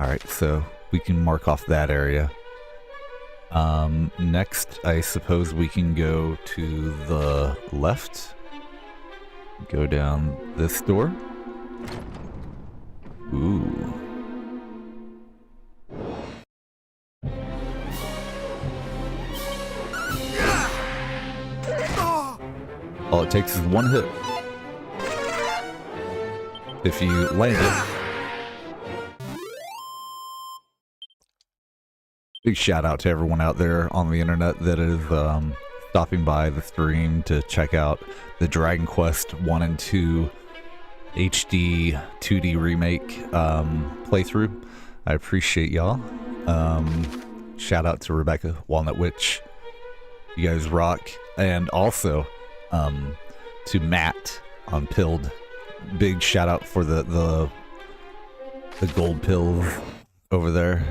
Alright, so we can mark off that area. Next, I suppose we can go to the left. Go down this door. Ooh. All it takes is one hit. If you land it. Big shout out to everyone out there on the internet that is stopping by the stream to check out the Dragon Quest 1 and 2 HD-2D remake playthrough. I appreciate y'all. Shout out to Rebecca, Walnut Witch. You guys rock. And also to Matt on Pilled. Big shout out for the gold pills over there.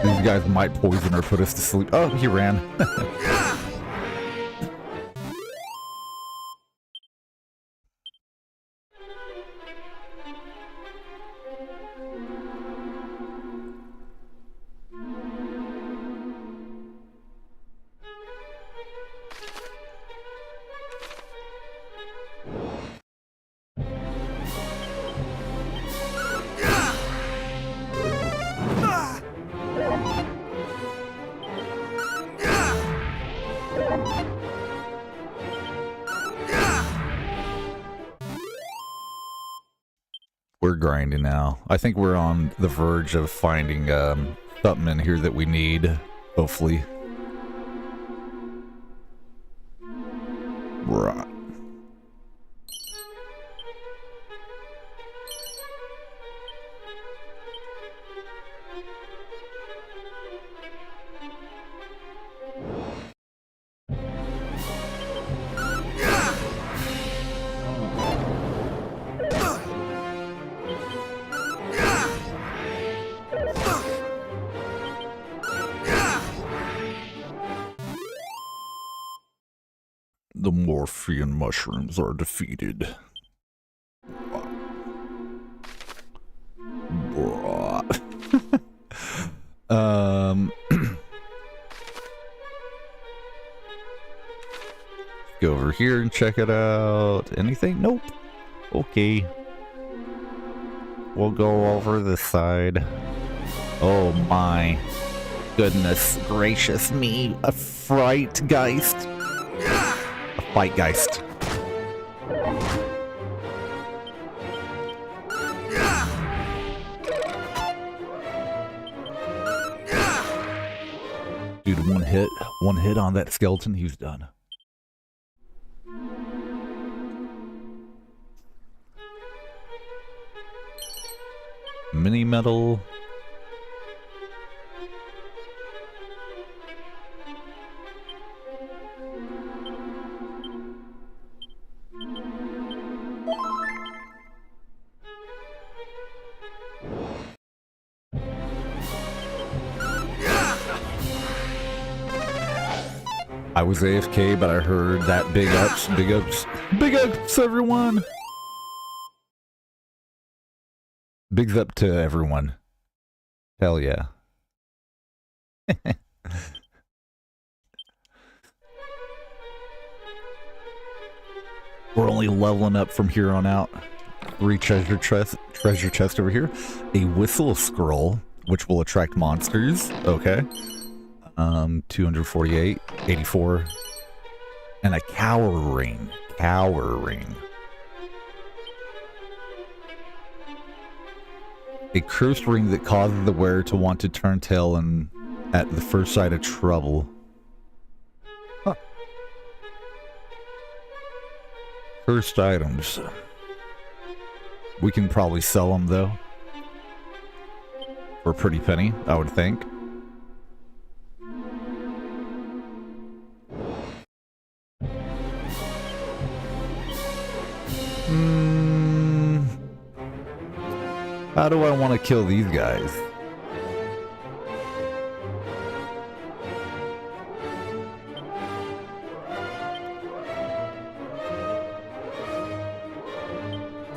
These guys might poison or put us to sleep. Oh, he ran. We're grinding now. I think we're on the verge of finding something in here that we need, hopefully. Right. The morphine mushrooms are defeated. Go over here and check it out. Anything? Nope. Okay. We'll go over this side. Oh my goodness gracious me. A Frightgeist. Fightgeist. Dude, one hit on that skeleton, he was done. Mini metal. I was AFK, but I heard that big ups, big ups, big ups, everyone! Bigs up to everyone. Hell yeah. We're only leveling up from here on out. 3 treasure chest over here. A whistle scroll, which will attract monsters. Okay. 248, 84, and a cower ring. A cursed ring that causes the wearer to want to turn tail and at the first sight of trouble. Huh. Cursed items. We can probably sell them though. For a pretty penny, I would think. How do I want to kill these guys?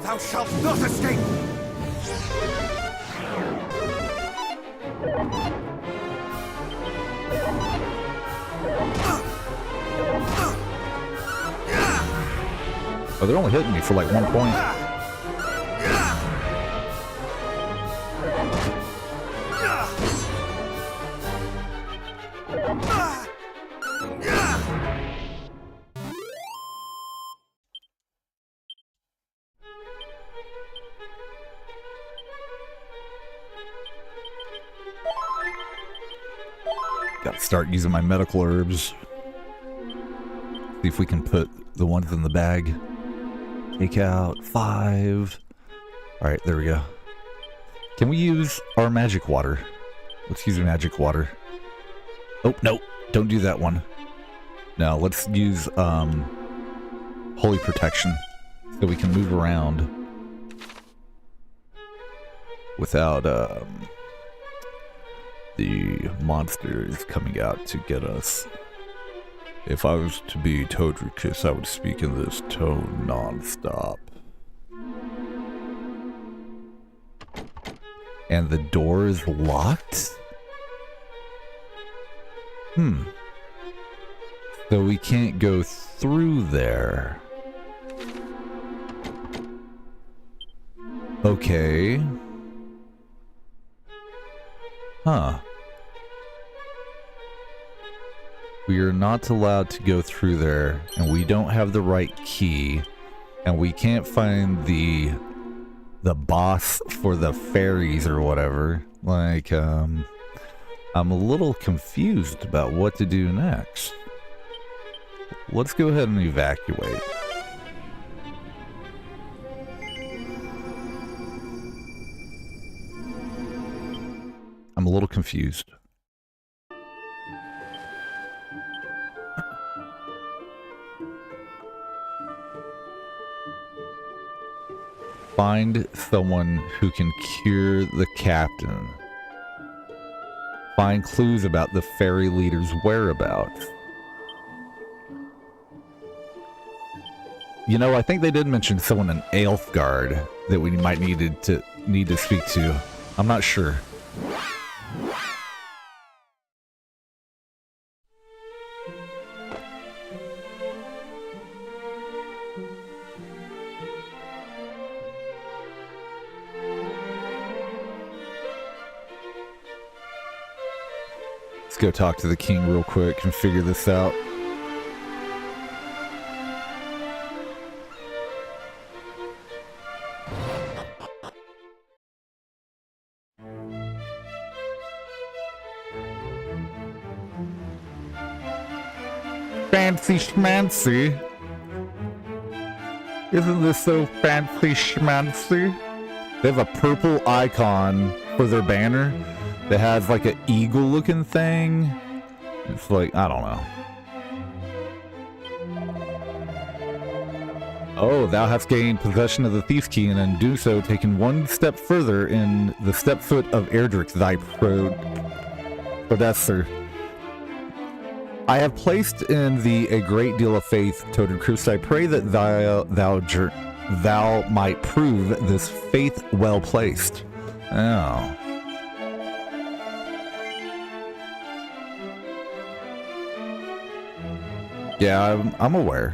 Thou shalt not escape! Oh, they're only hitting me for like 1 point. Gotta start using my medical herbs. See if we can put the ones in the bag. Take out 5. Alright, there we go. Can we use our magic water? Let's use magic water. Oh, no. Don't do that one. No, let's use holy protection so we can move around without the monsters coming out to get us. If I was to be Toadricus, I would speak in this tone non-stop. And the door is locked? So we can't go through there. Okay. Huh. We are not allowed to go through there, and we don't have the right key, and we can't find the boss for the fairies or whatever. Like, I'm a little confused about what to do next. Let's go ahead and evacuate. I'm a little confused. Find someone who can cure the captain. Find clues about the fairy leader's whereabouts. You know, I think they did mention someone in Aelfgard that we might need to speak to. I'm not sure. Let's go talk to the king real quick and figure this out. Fancy schmancy. Isn't this so fancy schmancy? They have a purple icon for their banner that has like an eagle looking thing. It's like, I don't know. Oh, thou hast gained possession of the thief's key, and in do so taken one step further in the step foot of Erdrick, thy predecessor. I have placed in thee a great deal of faith, Toadricus. I pray that thou might prove this faith well placed. Oh. Yeah, I'm aware.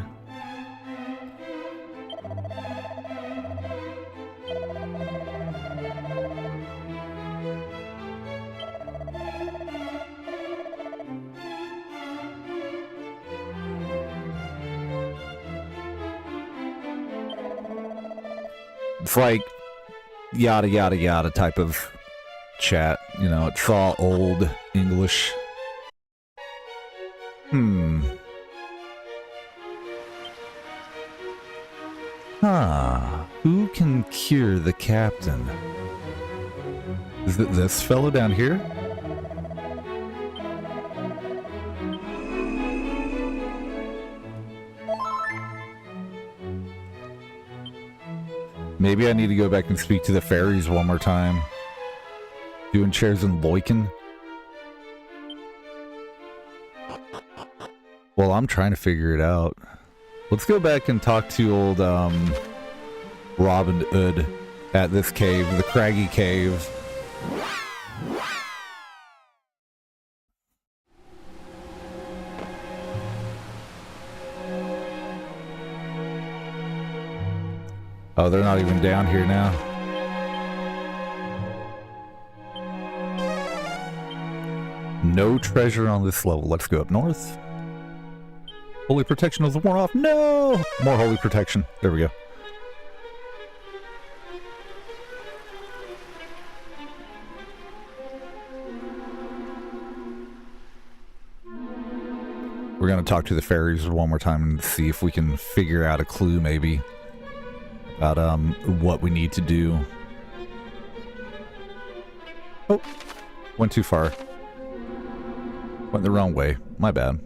It's like yada yada yada type of chat, you know, it's all old English. Huh. Who can cure the captain? Is it this fellow down here? Maybe I need to go back and speak to the fairies one more time. Doing chairs in Loiken. Well, I'm trying to figure it out. Let's go back and talk to old Robin Hood at this cave, the Craggy Cave. Oh, they're not even down here now. No treasure on this level. Let's go up north. Holy protection was worn off. No! More holy protection. There we go. We're going to talk to the fairies one more time and see if we can figure out a clue maybe about what we need to do. Oh, went too far. Went the wrong way. My bad.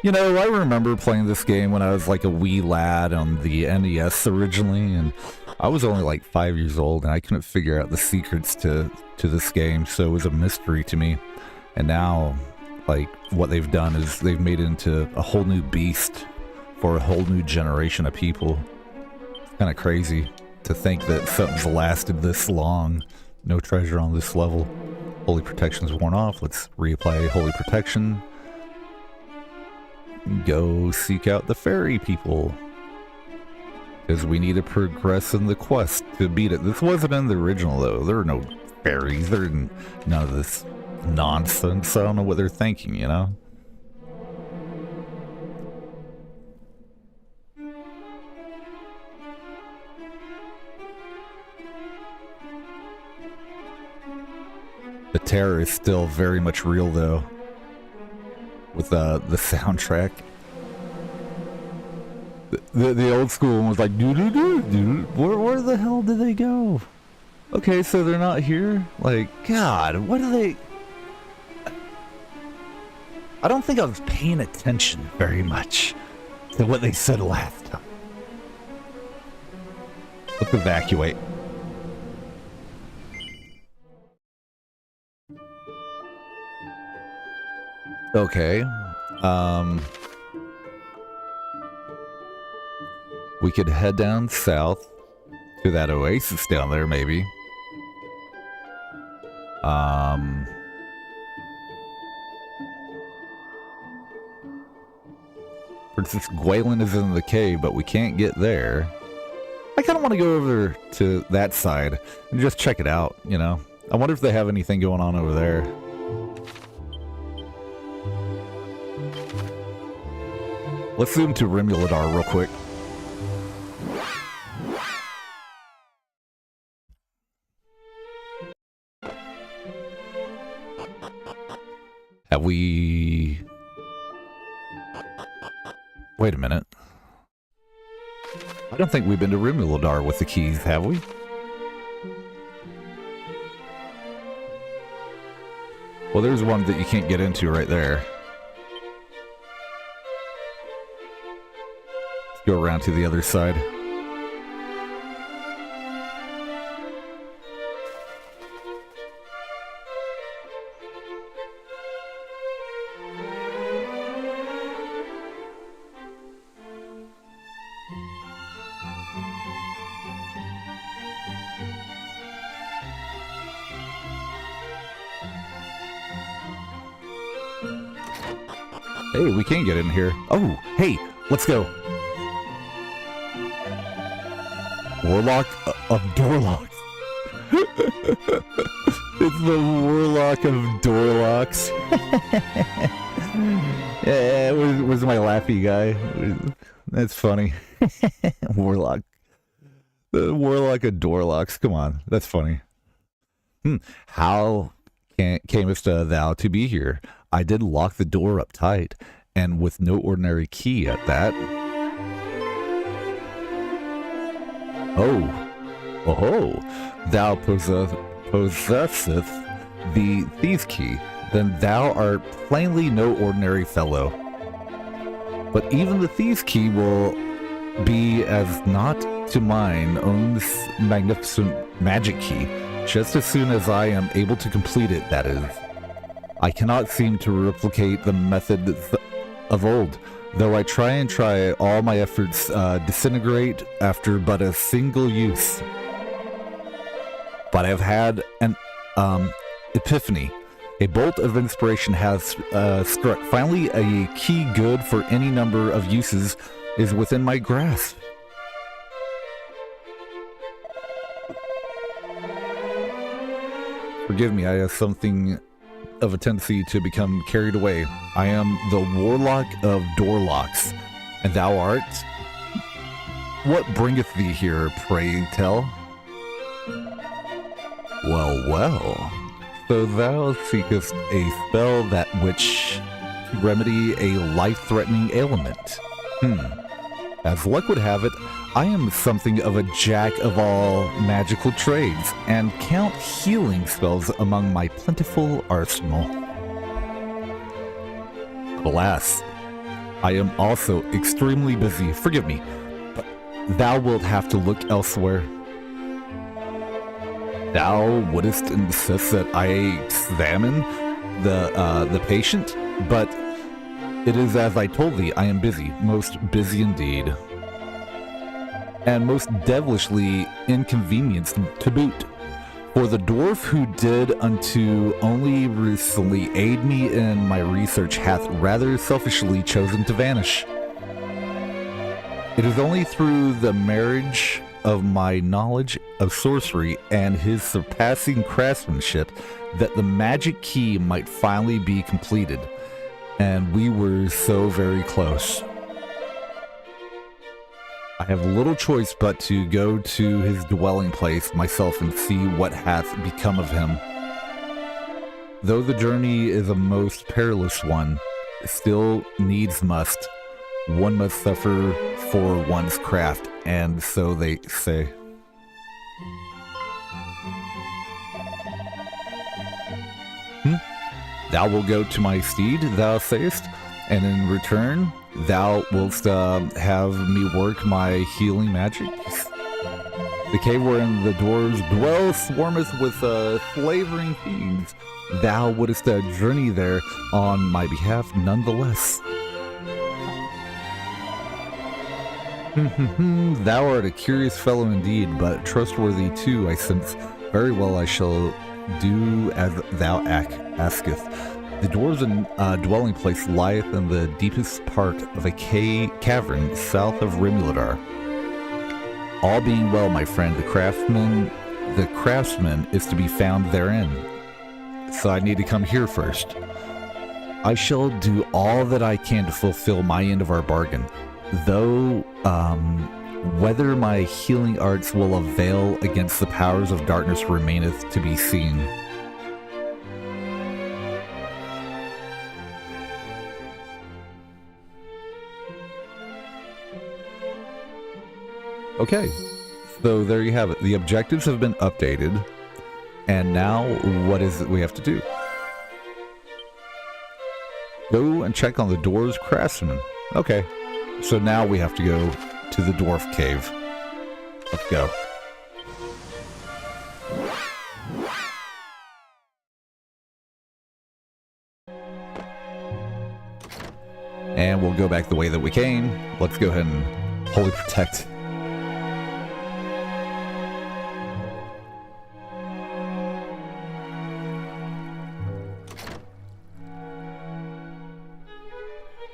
You know, I remember playing this game when I was like a wee lad on the NES originally, and I was only like 5 years old, and I couldn't figure out the secrets to this game, so it was a mystery to me. And now, like, what they've done is they've made it into a whole new beast for a whole new generation of people. It's kind of crazy to think that something's lasted this long. No treasure on this level. Holy protection's worn off. Let's reapply holy protection. Go seek out the fairy people. Because we need to progress in the quest to beat it. This wasn't in the original, though. There are no fairies. There isn't none of this nonsense. I don't know what they're thinking, you know? The terror is still very much real, though. With the soundtrack. The old school one was like, doo-doo-doo-doo. Where the hell did they go? Okay, so they're not here? Like, God, what are they... I don't think I was paying attention very much to what they said last time. Let's evacuate. Okay. We could head down south to that oasis down there, maybe. Princess Gwalen is in the cave, but we can't get there. I kind of want to go over to that side and just check it out, you know? I wonder if they have anything going on over there. Let's zoom to Remulidar real quick. Have we... Wait a minute. I don't think we've been to Remulidar with the keys, have we? Well, there's one that you can't get into right there. Let's go around to the other side. Hey, we can get in here. Oh, hey, let's go. Warlock of Doorlocks. It's the Warlock of Doorlocks. Yeah, where's my laughy guy? That's funny. Warlock. The Warlock of Doorlocks. Come on, that's funny. How camest thou to be here? I did lock the door up tight, and with no ordinary key at that. Oh, thou possesseth the thieves' key, then thou art plainly no ordinary fellow. But even the thieves' key will be as naught to mine own magnificent magic key, just as soon as I am able to complete it, that is. I cannot seem to replicate the method of old, though I try all my efforts disintegrate after but a single use. But I've had an epiphany. A bolt of inspiration has struck. Finally, a key good for any number of uses is within my grasp. Forgive me, I have something of a tendency to become carried away. I am the warlock of door locks, and thou art? What bringeth thee here, pray tell? Well, so thou seekest a spell that which to remedy a life-threatening ailment. As luck would have it, I am something of a jack of all magical trades, and count healing spells among my plentiful arsenal. Alas, I am also extremely busy. Forgive me, but thou wilt have to look elsewhere. Thou wouldst insist that I examine the patient, but it is as I told thee, I am busy, most busy indeed, and most devilishly inconvenienced to boot. For the dwarf who did unto only recently aid me in my research hath rather selfishly chosen to vanish. It is only through the marriage of my knowledge of sorcery and his surpassing craftsmanship that the magic key might finally be completed, and we were so very close. I have little choice but to go to his dwelling place myself and see what hath become of him. Though the journey is a most perilous one, still needs one must suffer for one's craft, and so they say. Thou wilt go to my steed, thou sayest, and in return thou wilt have me work my healing magic. The cave wherein the dwarves dwell swarmeth with slavering fiends. Thou wouldst journey there on my behalf nonetheless. Thou art a curious fellow indeed, but trustworthy too, I sense. Very well, I shall do as thou askest. The dwarves' dwelling place lieth in the deepest part of a cavern south of Remake. All being well, my friend, the craftsman is to be found therein. So I need to come here first. I shall do all that I can to fulfill my end of our bargain, though whether my healing arts will avail against the powers of darkness remaineth to be seen. Okay, so there you have it. The objectives have been updated, and now what is it we have to do? Go and check on the dwarves' craftsman. Okay, so now we have to go to the dwarf cave. Let's go. And we'll go back the way that we came. Let's go ahead and holy protect.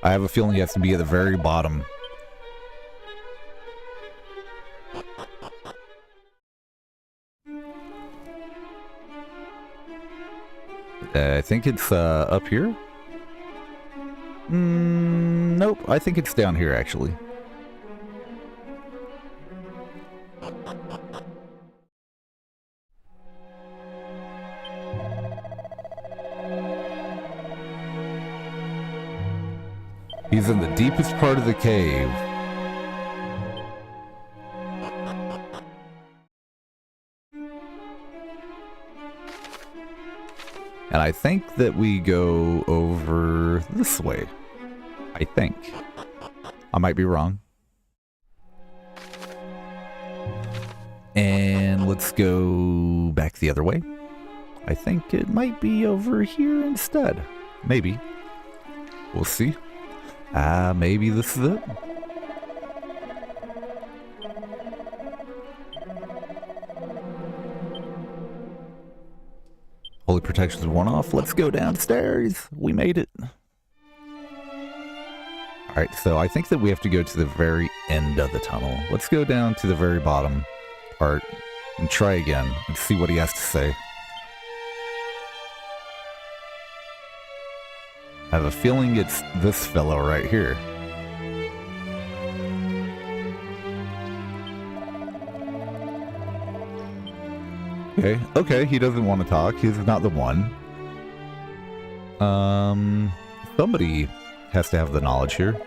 I have a feeling he has to be at the very bottom. I think it's up here? Nope, I think it's down here actually. deepest part of the cave. And I think that we go over this way. I think. I might be wrong. And let's go back the other way. I think it might be over here instead. Maybe. We'll see. Maybe this is it. Holy protection's worn off. Let's go downstairs. We made it. Alright, so I think that we have to go to the very end of the tunnel. Let's go down to the very bottom part and try again and see what he has to say. I have a feeling it's this fellow right here. Okay, he doesn't want to talk. He's not the one. Somebody has to have the knowledge here.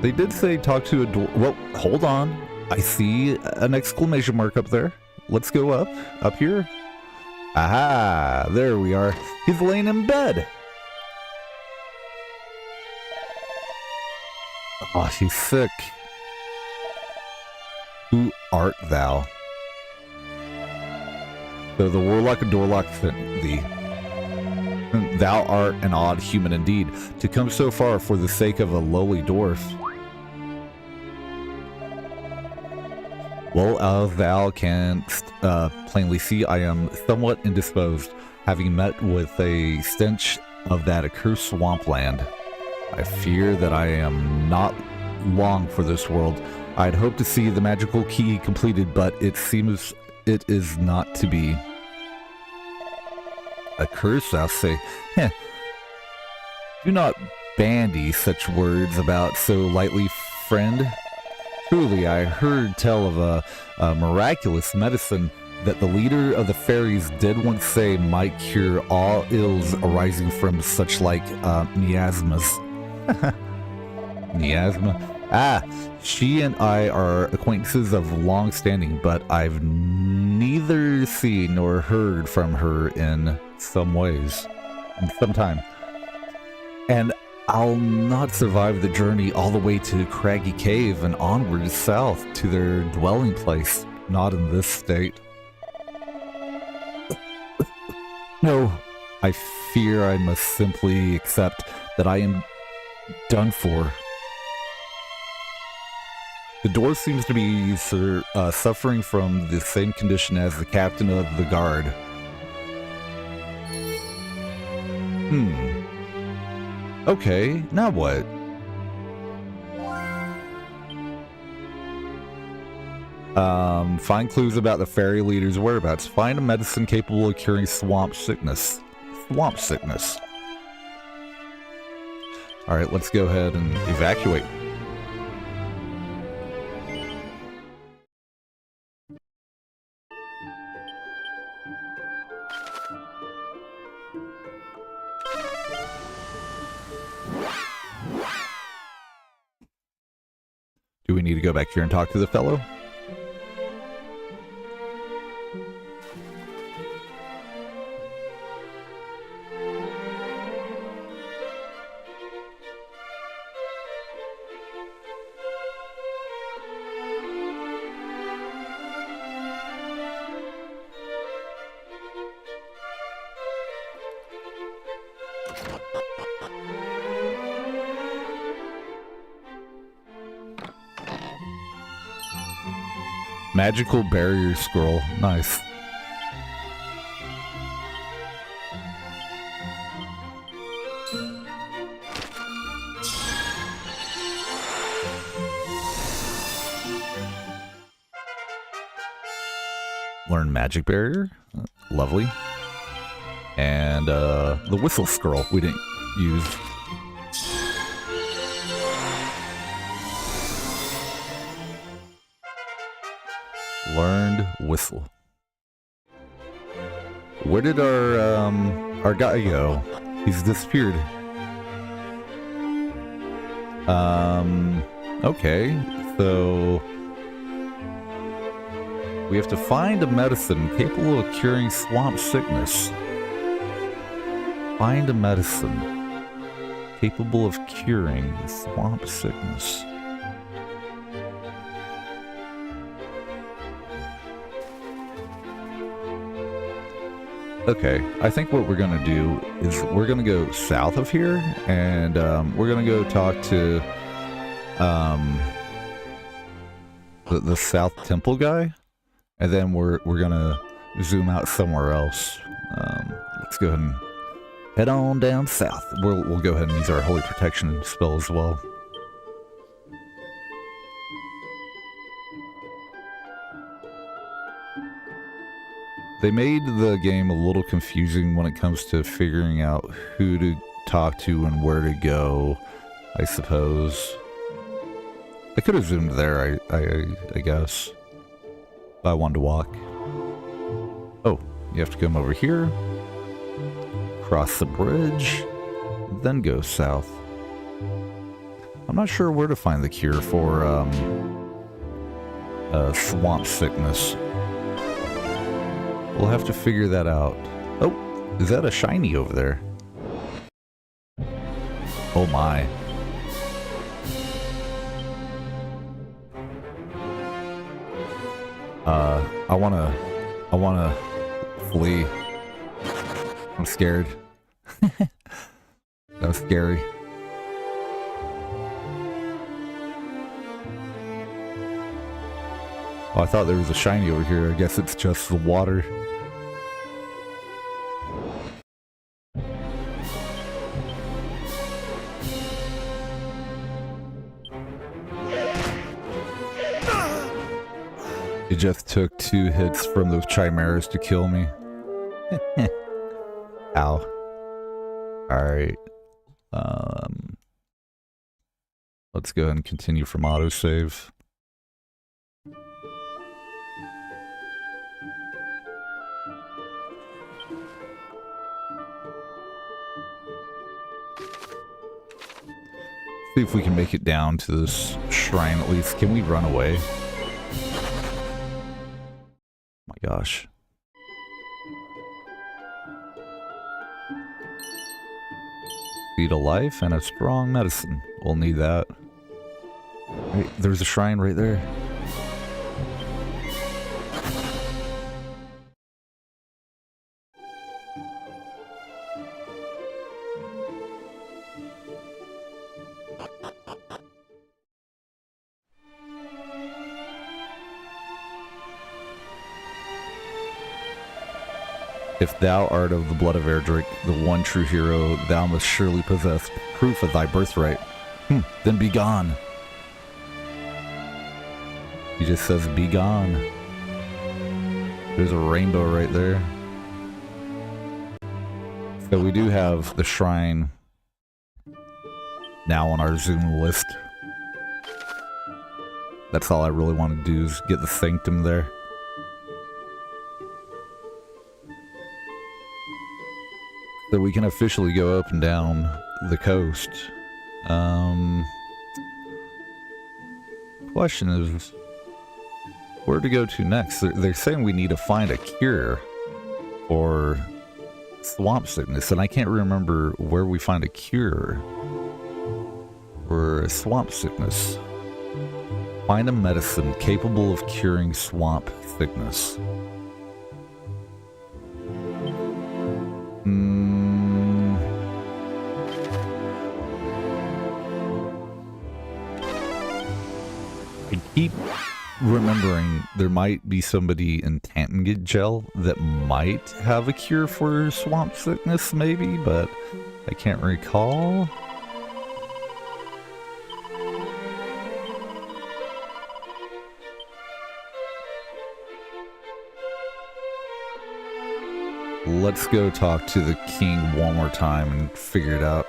They did say talk to a door. Well, hold on. I see an exclamation mark up there. Let's go up here. Aha, there we are. He's laying in bed. Oh, she's sick. Who art thou? So the warlock and doorlock sent thee. Thou art an odd human indeed, to come so far for the sake of a lowly dwarf. Well, as thou canst plainly see, I am somewhat indisposed, having met with a stench of that accursed swampland. I fear that I am not long for this world. I'd hoped to see the magical key completed, but it seems it is not to be. A curse, I'll say. Heh. Do not bandy such words about so lightly, friend. Truly, I heard tell of a miraculous medicine that the leader of the fairies did once say might cure all ills arising from such like miasmas. Miasma? She and I are acquaintances of long standing, but I've neither seen nor heard from her in some ways. In some time. And I'll not survive the journey all the way to Craggy Cave and onward south to their dwelling place. Not in this state. No, I fear I must simply accept that I am done for. The dwarf seems to be suffering from the same condition as the captain of the guard. Okay, now what? Find clues about the fairy leader's whereabouts. Find a medicine capable of curing swamp sickness. Swamp sickness. Alright, let's go ahead and evacuate. Do we need to go back here and talk to the fellow? Magical barrier scroll. Nice. Learn magic barrier. Lovely. And the whistle scroll we didn't use. Learned whistle. Where did our guy go? He's disappeared. Okay, so we have to find a medicine capable of curing swamp sickness. Find a medicine capable of curing swamp sickness. Okay, I think what we're gonna do is we're gonna go south of here, and we're gonna go talk to the South Temple guy, and then we're gonna zoom out somewhere else. Let's go ahead and head on down south. We'll go ahead and use our Holy Protection spell as well. They made the game a little confusing when it comes to figuring out who to talk to and where to go, I suppose. I could have zoomed there, I guess. But I wanted to walk. Oh, you have to come over here, cross the bridge, then go south. I'm not sure where to find the cure for swamp sickness. We'll have to figure that out. Oh, is that a shiny over there? Oh my. I wanna flee. I'm scared. That was scary. Oh, I thought there was a shiny over here. I guess it's just the water. It just took 2 hits from those chimeras to kill me. Ow. Alright. Let's go ahead and continue from autosave. See if we can make it down to this shrine at least. Can we run away? My gosh. Feed a life and a strong medicine. We'll need that. Wait, there's a shrine right there. If thou art of the blood of Erdrick, the one true hero, thou must surely possess proof of thy birthright. Then be gone. He just says be gone. There's a rainbow right there. So we do have the shrine now on our Zoom list. That's all I really want to do is get the sanctum there. So we can officially go up and down the coast. Question is, where to go to next? They're saying we need to find a cure for swamp sickness, and I can't remember where we find a cure for swamp sickness. Find a medicine capable of curing swamp sickness. I keep remembering there might be somebody in Tantangid Gel that might have a cure for swamp sickness, maybe, but I can't recall. Let's go talk to the king one more time and figure it out.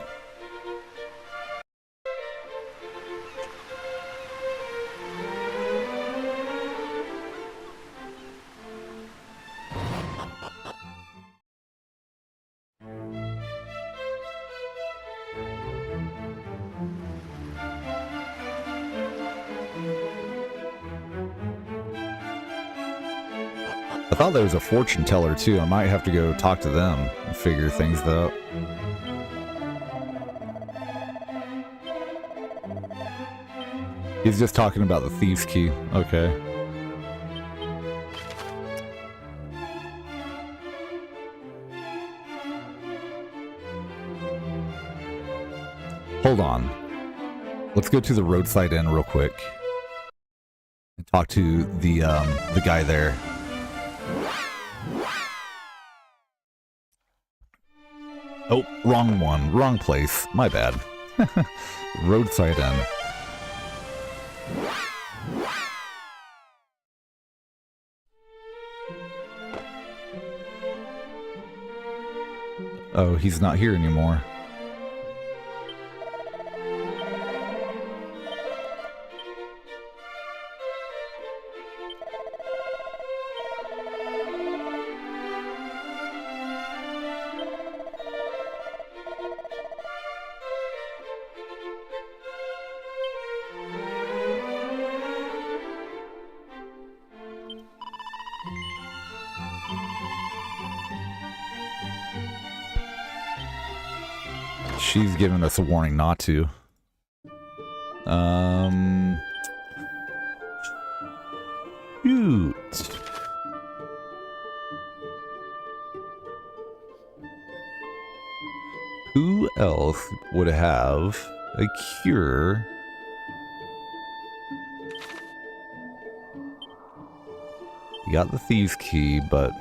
thought there was a fortune teller too. I might have to go talk to them and figure things out. He's just talking about the thieves' key. Okay. Hold on. Let's go to the roadside inn real quick and talk to the guy there. Oh, wrong one. Wrong place. My bad. Roadside inn. Oh, he's not here anymore. She's giving us a warning not to. Shoot. Who else would have a cure? You got the thieves' key, but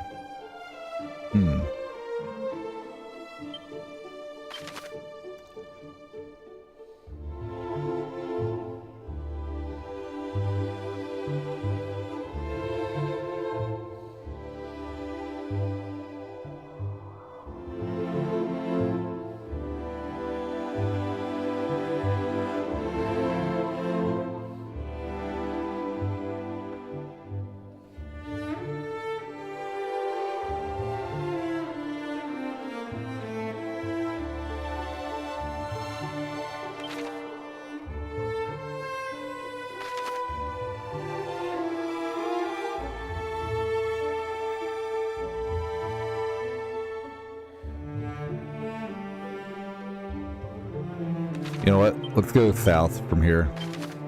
you know what? Let's go south from here.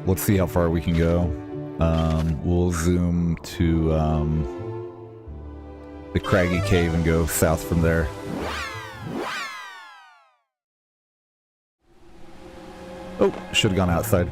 Let's see how far we can go. We'll zoom to the craggy cave and go south from there. Oh, should have gone outside.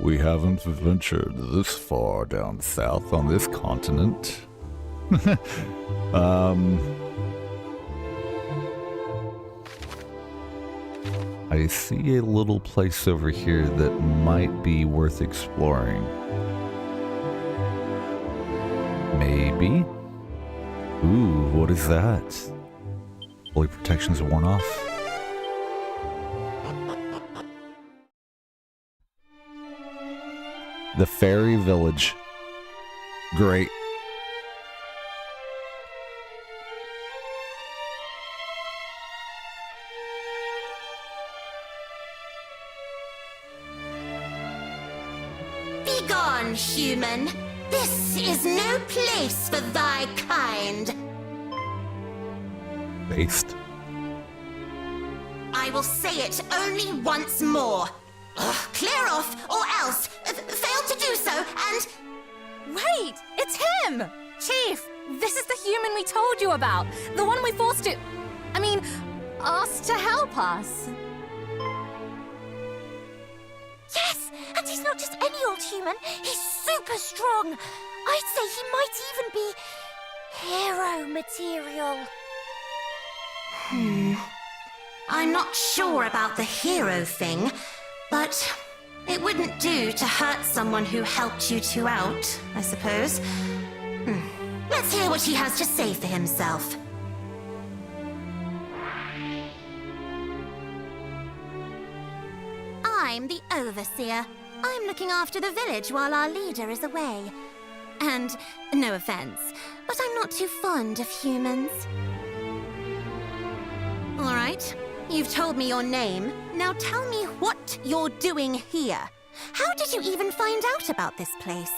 We haven't ventured this far down south on this continent. I see a little place over here that might be worth exploring. Maybe? Ooh, what is that? Holy protection's worn off. The fairy village. Great. Begone, human. This is no place for thy kind. Based. I will say it only once more. Clear off, or else fail to do so, and... Wait! It's him! Chief, this is the human we told you about. The one we forced to... asked to help us. Yes, and he's not just any old human. He's super strong. I'd say he might even be hero material. I'm not sure about the hero thing, but it wouldn't do to hurt someone who helped you two out, I suppose. Let's hear what he has to say for himself. I'm the Overseer. I'm looking after the village while our leader is away. And, no offense, but I'm not too fond of humans. All right, you've told me your name. Now tell me what you're doing here. How did you even find out about this place?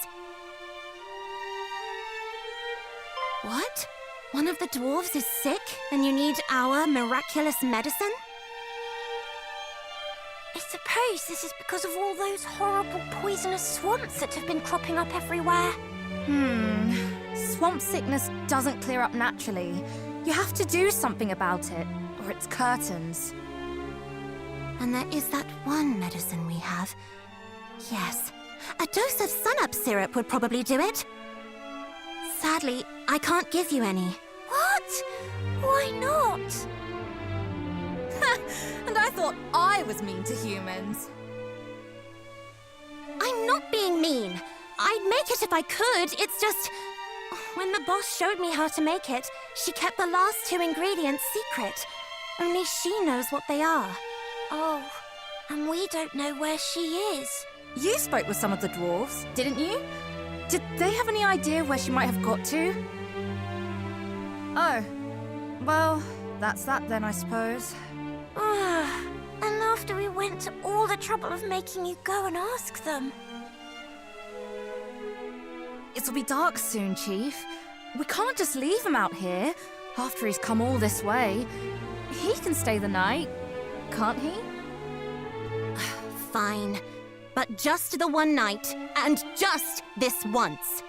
What? One of the dwarves is sick, and you need our miraculous medicine? I suppose this is because of all those horrible poisonous swamps that have been cropping up everywhere. Swamp sickness doesn't clear up naturally. You have to do something about it, or it's curtains. And there is that one medicine we have. Yes, a dose of sun-up syrup would probably do it. Sadly, I can't give you any. What? Why not? And I thought I was mean to humans. I'm not being mean. I'd make it if I could. It's just... when the boss showed me how to make it, she kept the last 2 ingredients secret. Only she knows what they are. Oh, and we don't know where she is. You spoke with some of the dwarves, didn't you? Did they have any idea where she might have got to? Oh, well, that's that then, I suppose. And after we went to all the trouble of making you go and ask them. It'll be dark soon, Chief. We can't just leave him out here. After he's come all this way, he can stay the night, can't he? Fine. But just the one night, and just this once.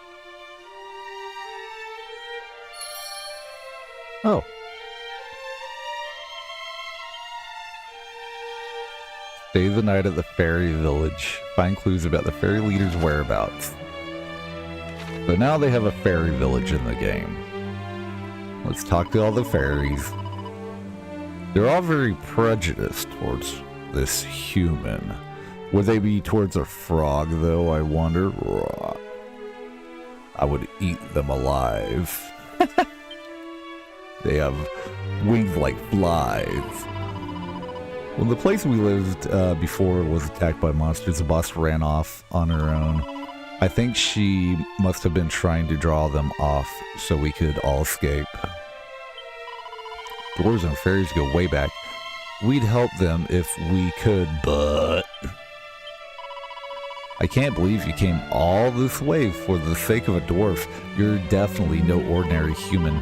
Oh. Stay the night at the fairy village. Find clues about the fairy leader's whereabouts. So now they have a fairy village in the game. Let's talk to all the fairies. They're all very prejudiced towards this human. Would they be towards a frog, though, I wonder? I would eat them alive. They have wings like flies. When the place we lived before was attacked by monsters, the boss ran off on her own. I think she must have been trying to draw them off so we could all escape. Dwarves and fairies go way back. We'd help them if we could, but... I can't believe you came all this way for the sake of a dwarf. You're definitely no ordinary human.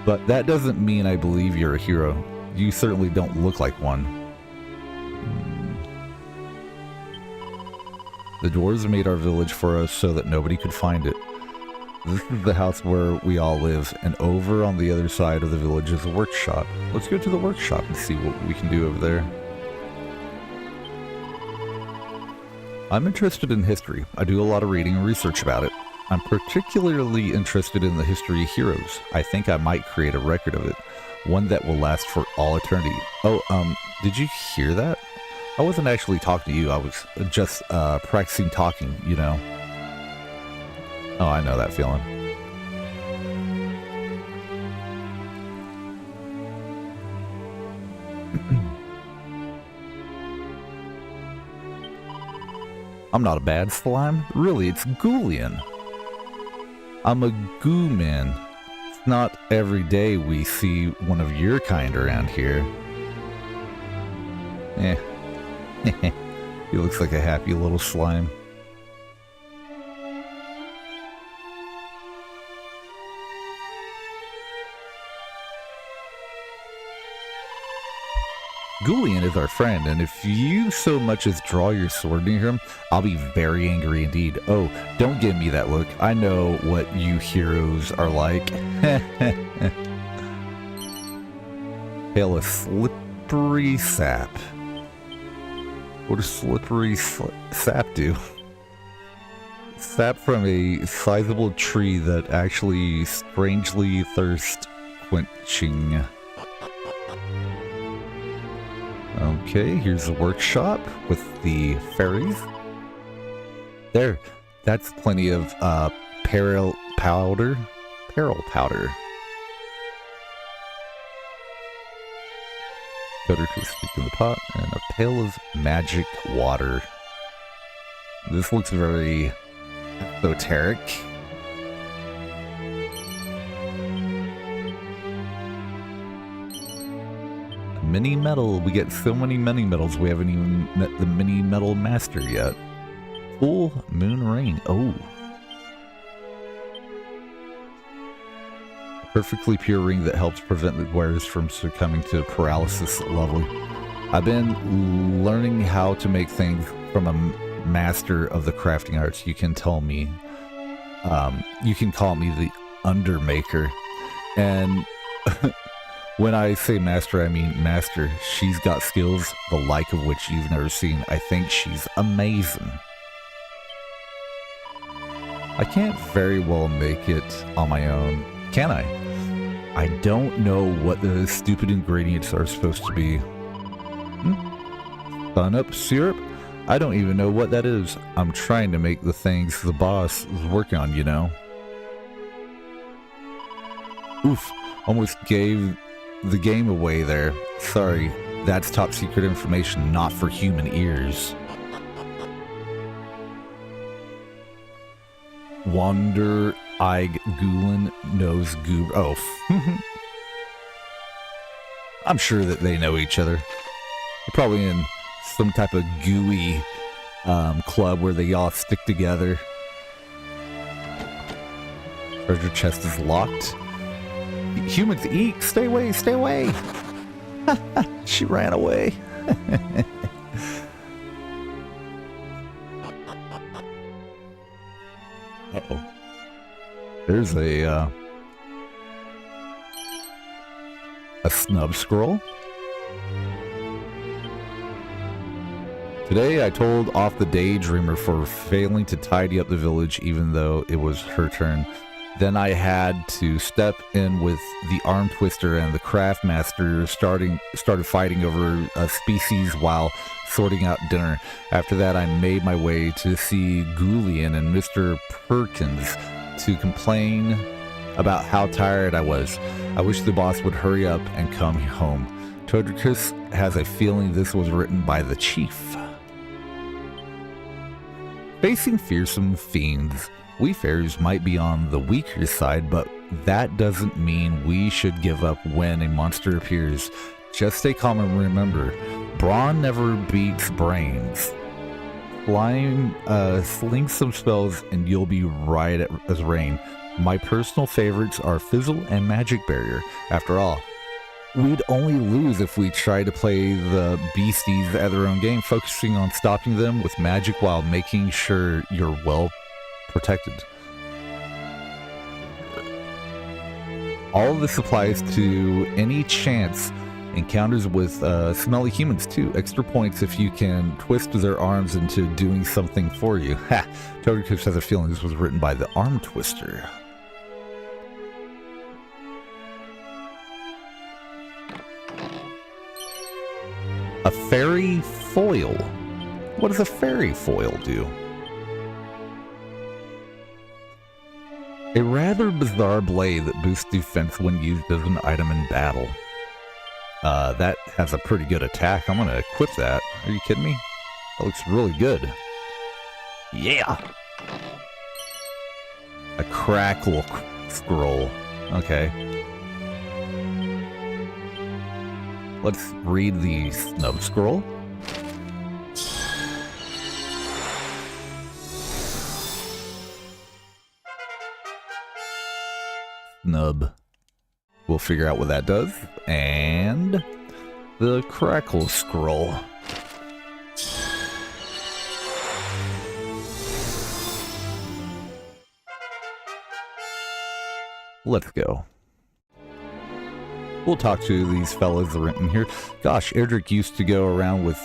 But that doesn't mean I believe you're a hero. You certainly don't look like one. The dwarves made our village for us so that nobody could find it. This is the house where we all live, and over on the other side of the village is a workshop. Let's go to the workshop and see what we can do over there. I'm interested in history. I do a lot of reading and research about it. I'm particularly interested in the history of heroes. I think I might create a record of it, one that will last for all eternity. Oh, did you hear that? I wasn't actually talking to you, I was just practicing talking, you know. Oh, I know that feeling. I'm not a bad slime. Really, it's Ghoulian. I'm a goo man. It's not every day we see one of your kind around here. Eh. He looks like a happy little slime. Ghoulian is our friend, and if you so much as draw your sword near him, I'll be very angry indeed. Oh, don't give me that look. I know what you heroes are like. Hail a slippery sap. What does slippery sap do? Sap from a sizable tree that actually strangely thirst quenching. Okay, here's the workshop with the fairies. There, that's plenty of powder. peril powder. Toadricus steeped in the pot, and a pail of magic water. This looks very esoteric. Mini medal. We get so many mini medals. We haven't even met the mini medal master yet. Full moon ring. Oh. A perfectly pure ring that helps prevent the wearers from succumbing to paralysis. Lovely. I've been learning how to make things from a master of the crafting arts. You can tell me, you can call me the undermaker. And when I say master, I mean master. She's got skills the like of which you've never seen. I think she's amazing. I can't very well make it on my own, can I? I don't know what the stupid ingredients are supposed to be. Sun-up syrup? I don't even know what that is. I'm trying to make the things the boss is working on, you know. Oof, almost gave the game away there. Sorry, that's top secret information, not for human ears. Wander Ig Gulen knows Goob. Oh. I'm sure that they know each other. They're probably in some type of gooey club where they all stick together. Treasure chest is locked. Humans, eek! Stay away! Stay away! She ran away. Uh-oh. There's a snub scroll. Today I told off the Daydreamer for failing to tidy up the village even though it was her turn. Then I had to step in with the Arm Twister and the Craft Master started fighting over a species while sorting out dinner. After that I made my way to see Goulian and Mr. Perkins to complain about how tired I was. I wish the boss would hurry up and come home. Toadricus has a feeling this was written by the chief. Facing fearsome fiends, we fairies might be on the weaker side, but that doesn't mean we should give up when a monster appears. Just stay calm and remember, brawn never beats brains. Sling some spells and you'll be right as rain. My personal favorites are Fizzle and Magic Barrier. After all, we'd only lose if we tried to play the beasties at their own game, focusing on stopping them with magic while making sure you're well protected. All of this applies to any chance encounters with smelly humans too. Extra points if you can twist their arms into doing something for you. Ha! Toadricus has a feeling this was written by the Arm Twister. A fairy foil. What does a fairy foil do? A rather bizarre blade that boosts defense when used as an item in battle. That has a pretty good attack. I'm gonna equip that. Are you kidding me? That looks really good. Yeah! A crackle scroll. Okay. Let's read the snub scroll. Snub. We'll figure out what that does. And the crackle scroll. Let's go. We'll talk to these fellas that are in here. Gosh, Erdrick used to go around with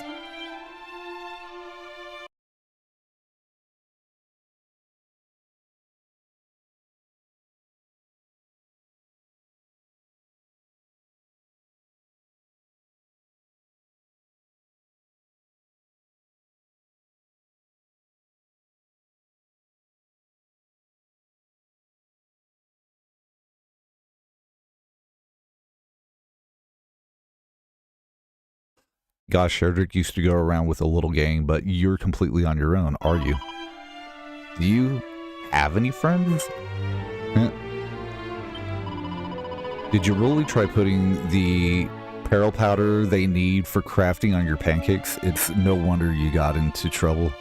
Gosh, Erdrick used to go around with a little gang, but you're completely on your own, are you? Do you have any friends? Did you really try putting the peril powder they need for crafting on your pancakes? It's no wonder you got into trouble.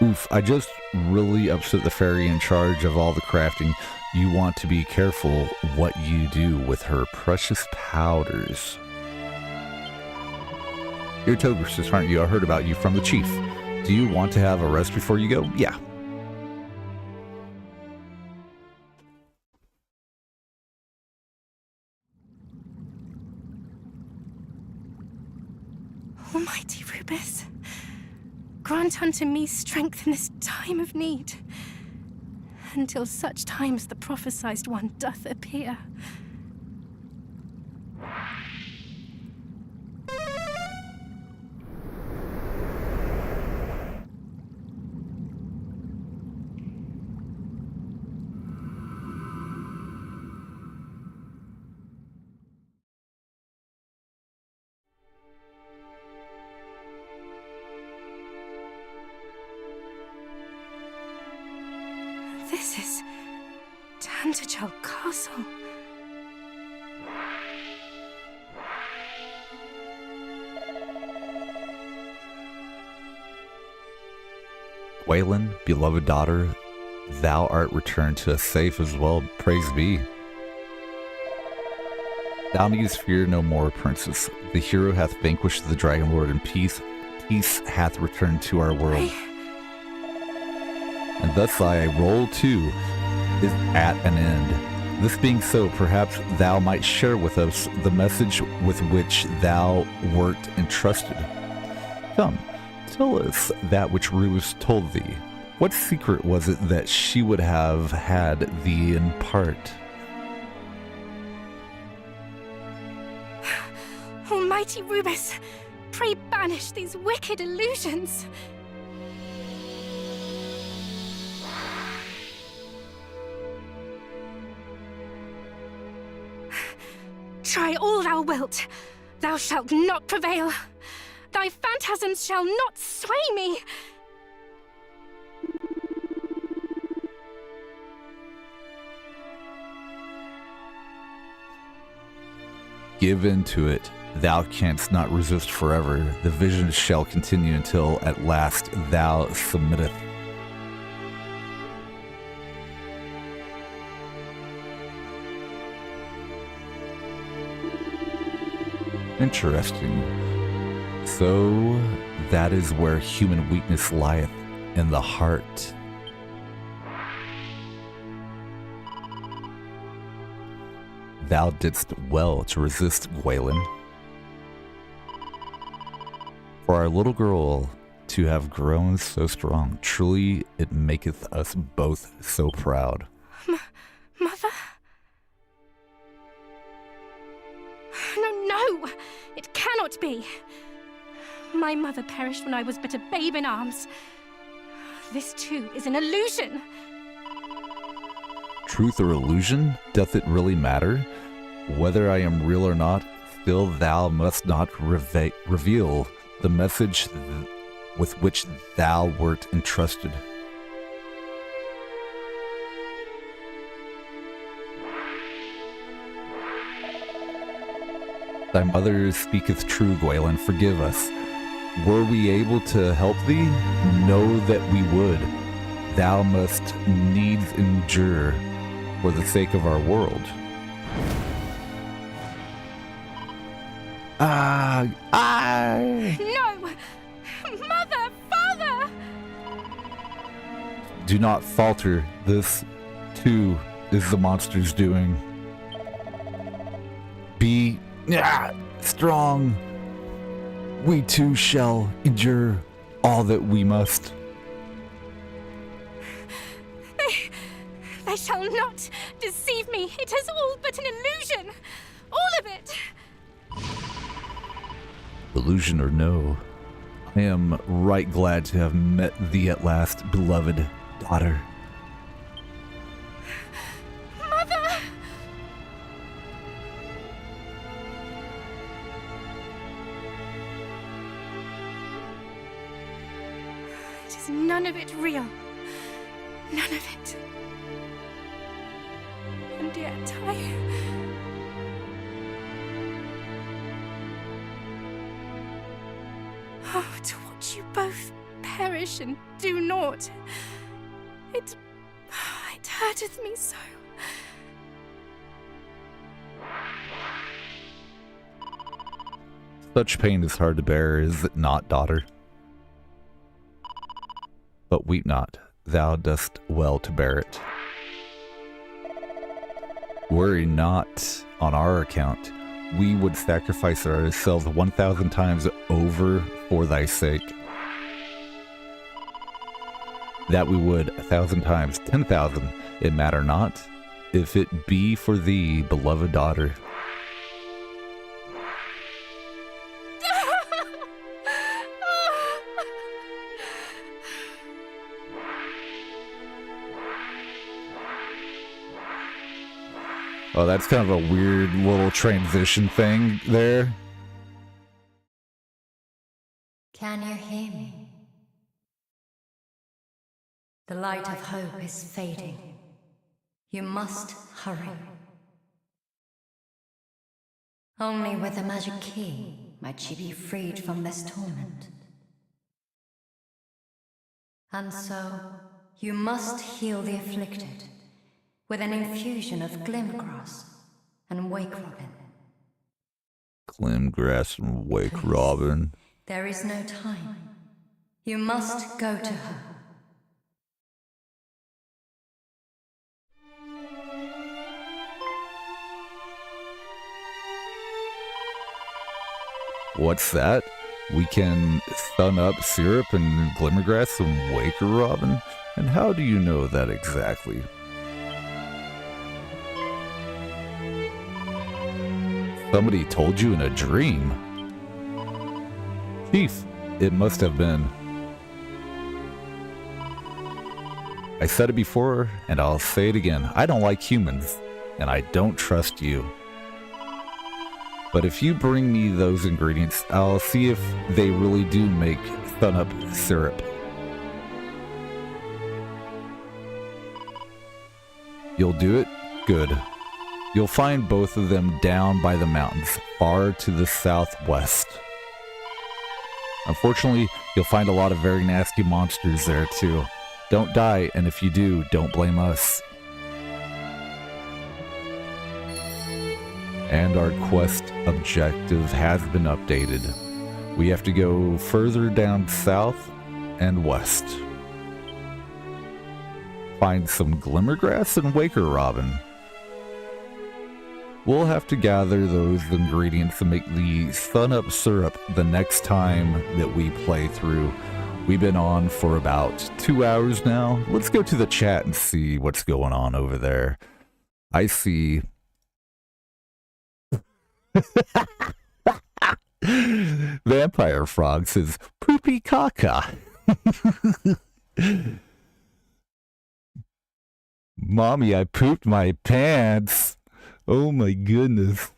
Oof, I just really upset the fairy in charge of all the crafting. You want to be careful what you do with her precious powders. You're Togris, aren't you? I heard about you from the chief. Do you want to have a rest before you go? Yeah. Almighty Rubus, grant unto me strength in this time of need, until such time as the prophesied one doth appear. This is Tantagel Castle. Waylon, beloved daughter, thou art returned to us safe as well. Praise be. Thou needst fear no more, princess. The hero hath vanquished the Dragon Lord, and peace hath returned to our world. And thus thy role too is at an end. This being so, perhaps thou might share with us the message with which thou wert entrusted. Come, tell us that which Rubus told thee. What secret was it that she would have had thee impart? Almighty Rubus, pray banish these wicked illusions. Try all thou wilt, thou shalt not prevail. Thy phantasms shall not sway me. Give in to it. Thou canst not resist forever. The vision shall continue until at last thou submitteth. Interesting. So, that is where human weakness lieth, in the heart. Thou didst well to resist, Waylon. For our little girl to have grown so strong, truly it maketh us both so proud. Mother? No! It cannot be! My mother perished when I was but a babe in arms. This too is an illusion! Truth or illusion? Doth it really matter? Whether I am real or not, still thou must not reveal the message with which thou wert entrusted. Thy mother speaketh true, Gwaelin, forgive us. Were we able to help thee? Know that we would. Thou must needs endure for the sake of our world. No! Mother! Father! Do not falter. This, too, is the monster's doing. Be strong. We too shall endure all that we must. They shall not deceive me. It is all but an illusion. All of it. Illusion or no, I am right glad to have met thee at last, beloved daughter. Mother! It is none of it real. None of it. And yet Oh, to watch you both perish and do naught. It hurteth me so. Such pain is hard to bear, is it not, daughter? But weep not, thou dost well to bear it. Worry not on our account. We would sacrifice ourselves 1,000 times over for thy sake. That we would 1,000 times, 10,000, it matter not, if it be for thee, beloved daughter. Oh, that's kind of a weird little transition thing there. Can you hear me? The light of hope is fading. You must hurry. Only with a magic key might she be freed from this torment. And so, you must heal the afflicted with an infusion of glimgrass and wake robin. Glimgrass and wake Please, robin. there is no time. You must go to her. What's that? We can stun up Syrup and Glimmergrass and wake a robin? And how do you know that exactly? Somebody told you in a dream. Chief, it must have been. I said it before, and I'll say it again. I don't like humans, and I don't trust you. But if you bring me those ingredients, I'll see if they really do make stun-up syrup. You'll do it? Good. You'll find both of them down by the mountains, far to the southwest. Unfortunately, you'll find a lot of very nasty monsters there too. Don't die, and if you do, don't blame us. And our quest objective has been updated. We have to go further down south and west. Find some Glimmergrass and Waker Robin. We'll have to gather those ingredients and make the stun-up syrup the next time that we play through. We've been on for about 2 hours now. Let's go to the chat and see what's going on over there. I see... Vampire Frog says, "Poopy caca." Mommy, I pooped my pants. Oh my goodness.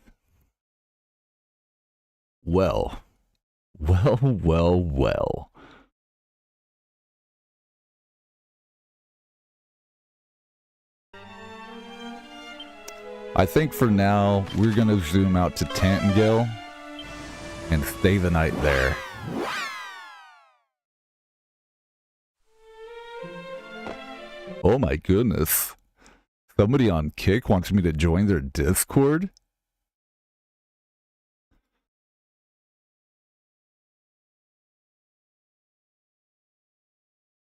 Well. I think for now, we're gonna zoom out to Tantangale and stay the night there. Oh my goodness. Somebody on Kick wants me to join their Discord?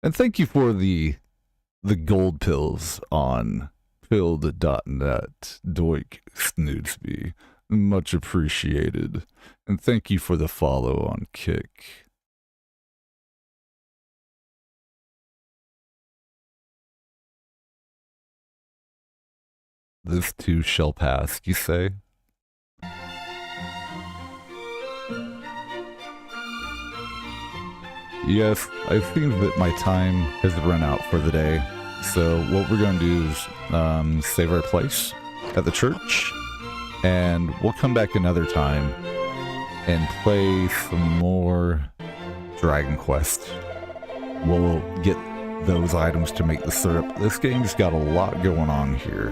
And thank you for the gold pills on pilled.net, Doik Snootsby. Much appreciated. And thank you for the follow on Kick. This too shall pass, you say? Yes, I think that my time has run out for the day. So what we're going to do is save our place at the church. And we'll come back another time and play some more Dragon Quest. we'll get those items to make the syrup. This game's got a lot going on here.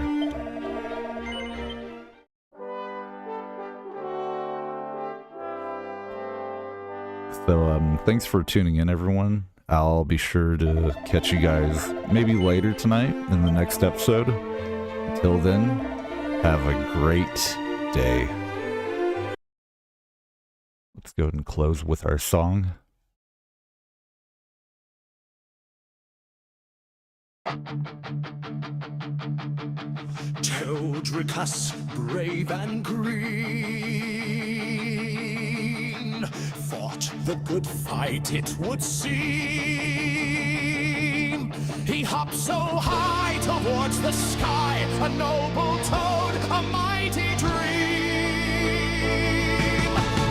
So thanks for tuning in, everyone. I'll be sure to catch you guys maybe later tonight in the next episode. Until then, have a great day. Let's go ahead and close with our song. Teldricus, brave and green, fought the good fight, it would seem. He hopped so high towards the sky, a noble toad, a mighty dream.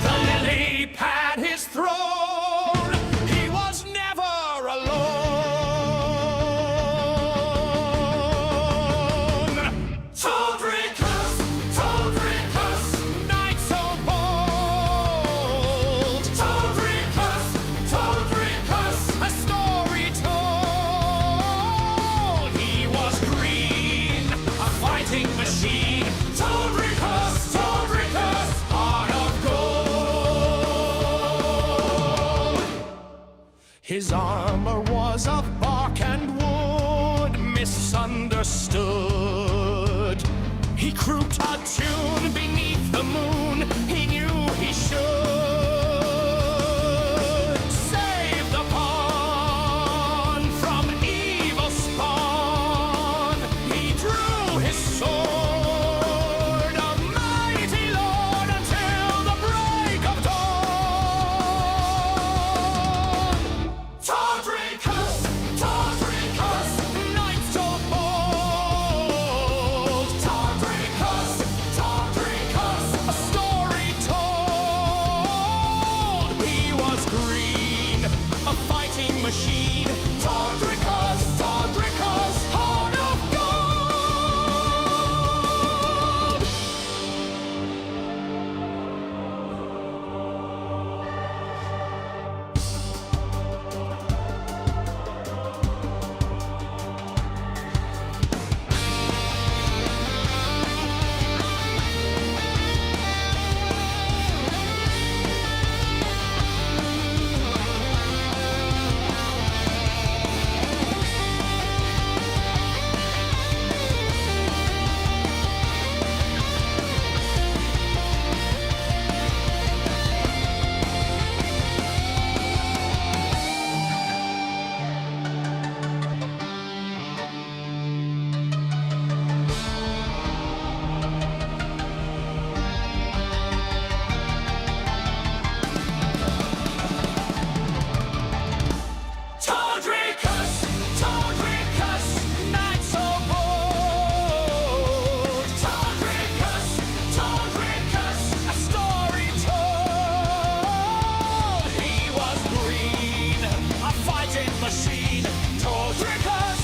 The lily pad his throne, he was never alone. Toldricus, Toldricus, knight so bold. Toldricus, Toldricus, a story told. He was green, a fighting machine. Toldricus, Toldricus, heart of gold. His armor was of bark and wood, misunderstood. He croaked a tune beneath the moon. He knew he should save the pawn from evil spawn. He drew his sword, a mighty lord, until the break of dawn. Toldricus, Toldricus, knight so bold. Toldricus, Toldricus, a story told. He was green, a fighting machine. Toldricus, Toldricus, heart of gold. Toldricus, Toldricus, knight so bold. Toldricus, Toldricus, a story told. He was green, a fighting machine. Toldricus,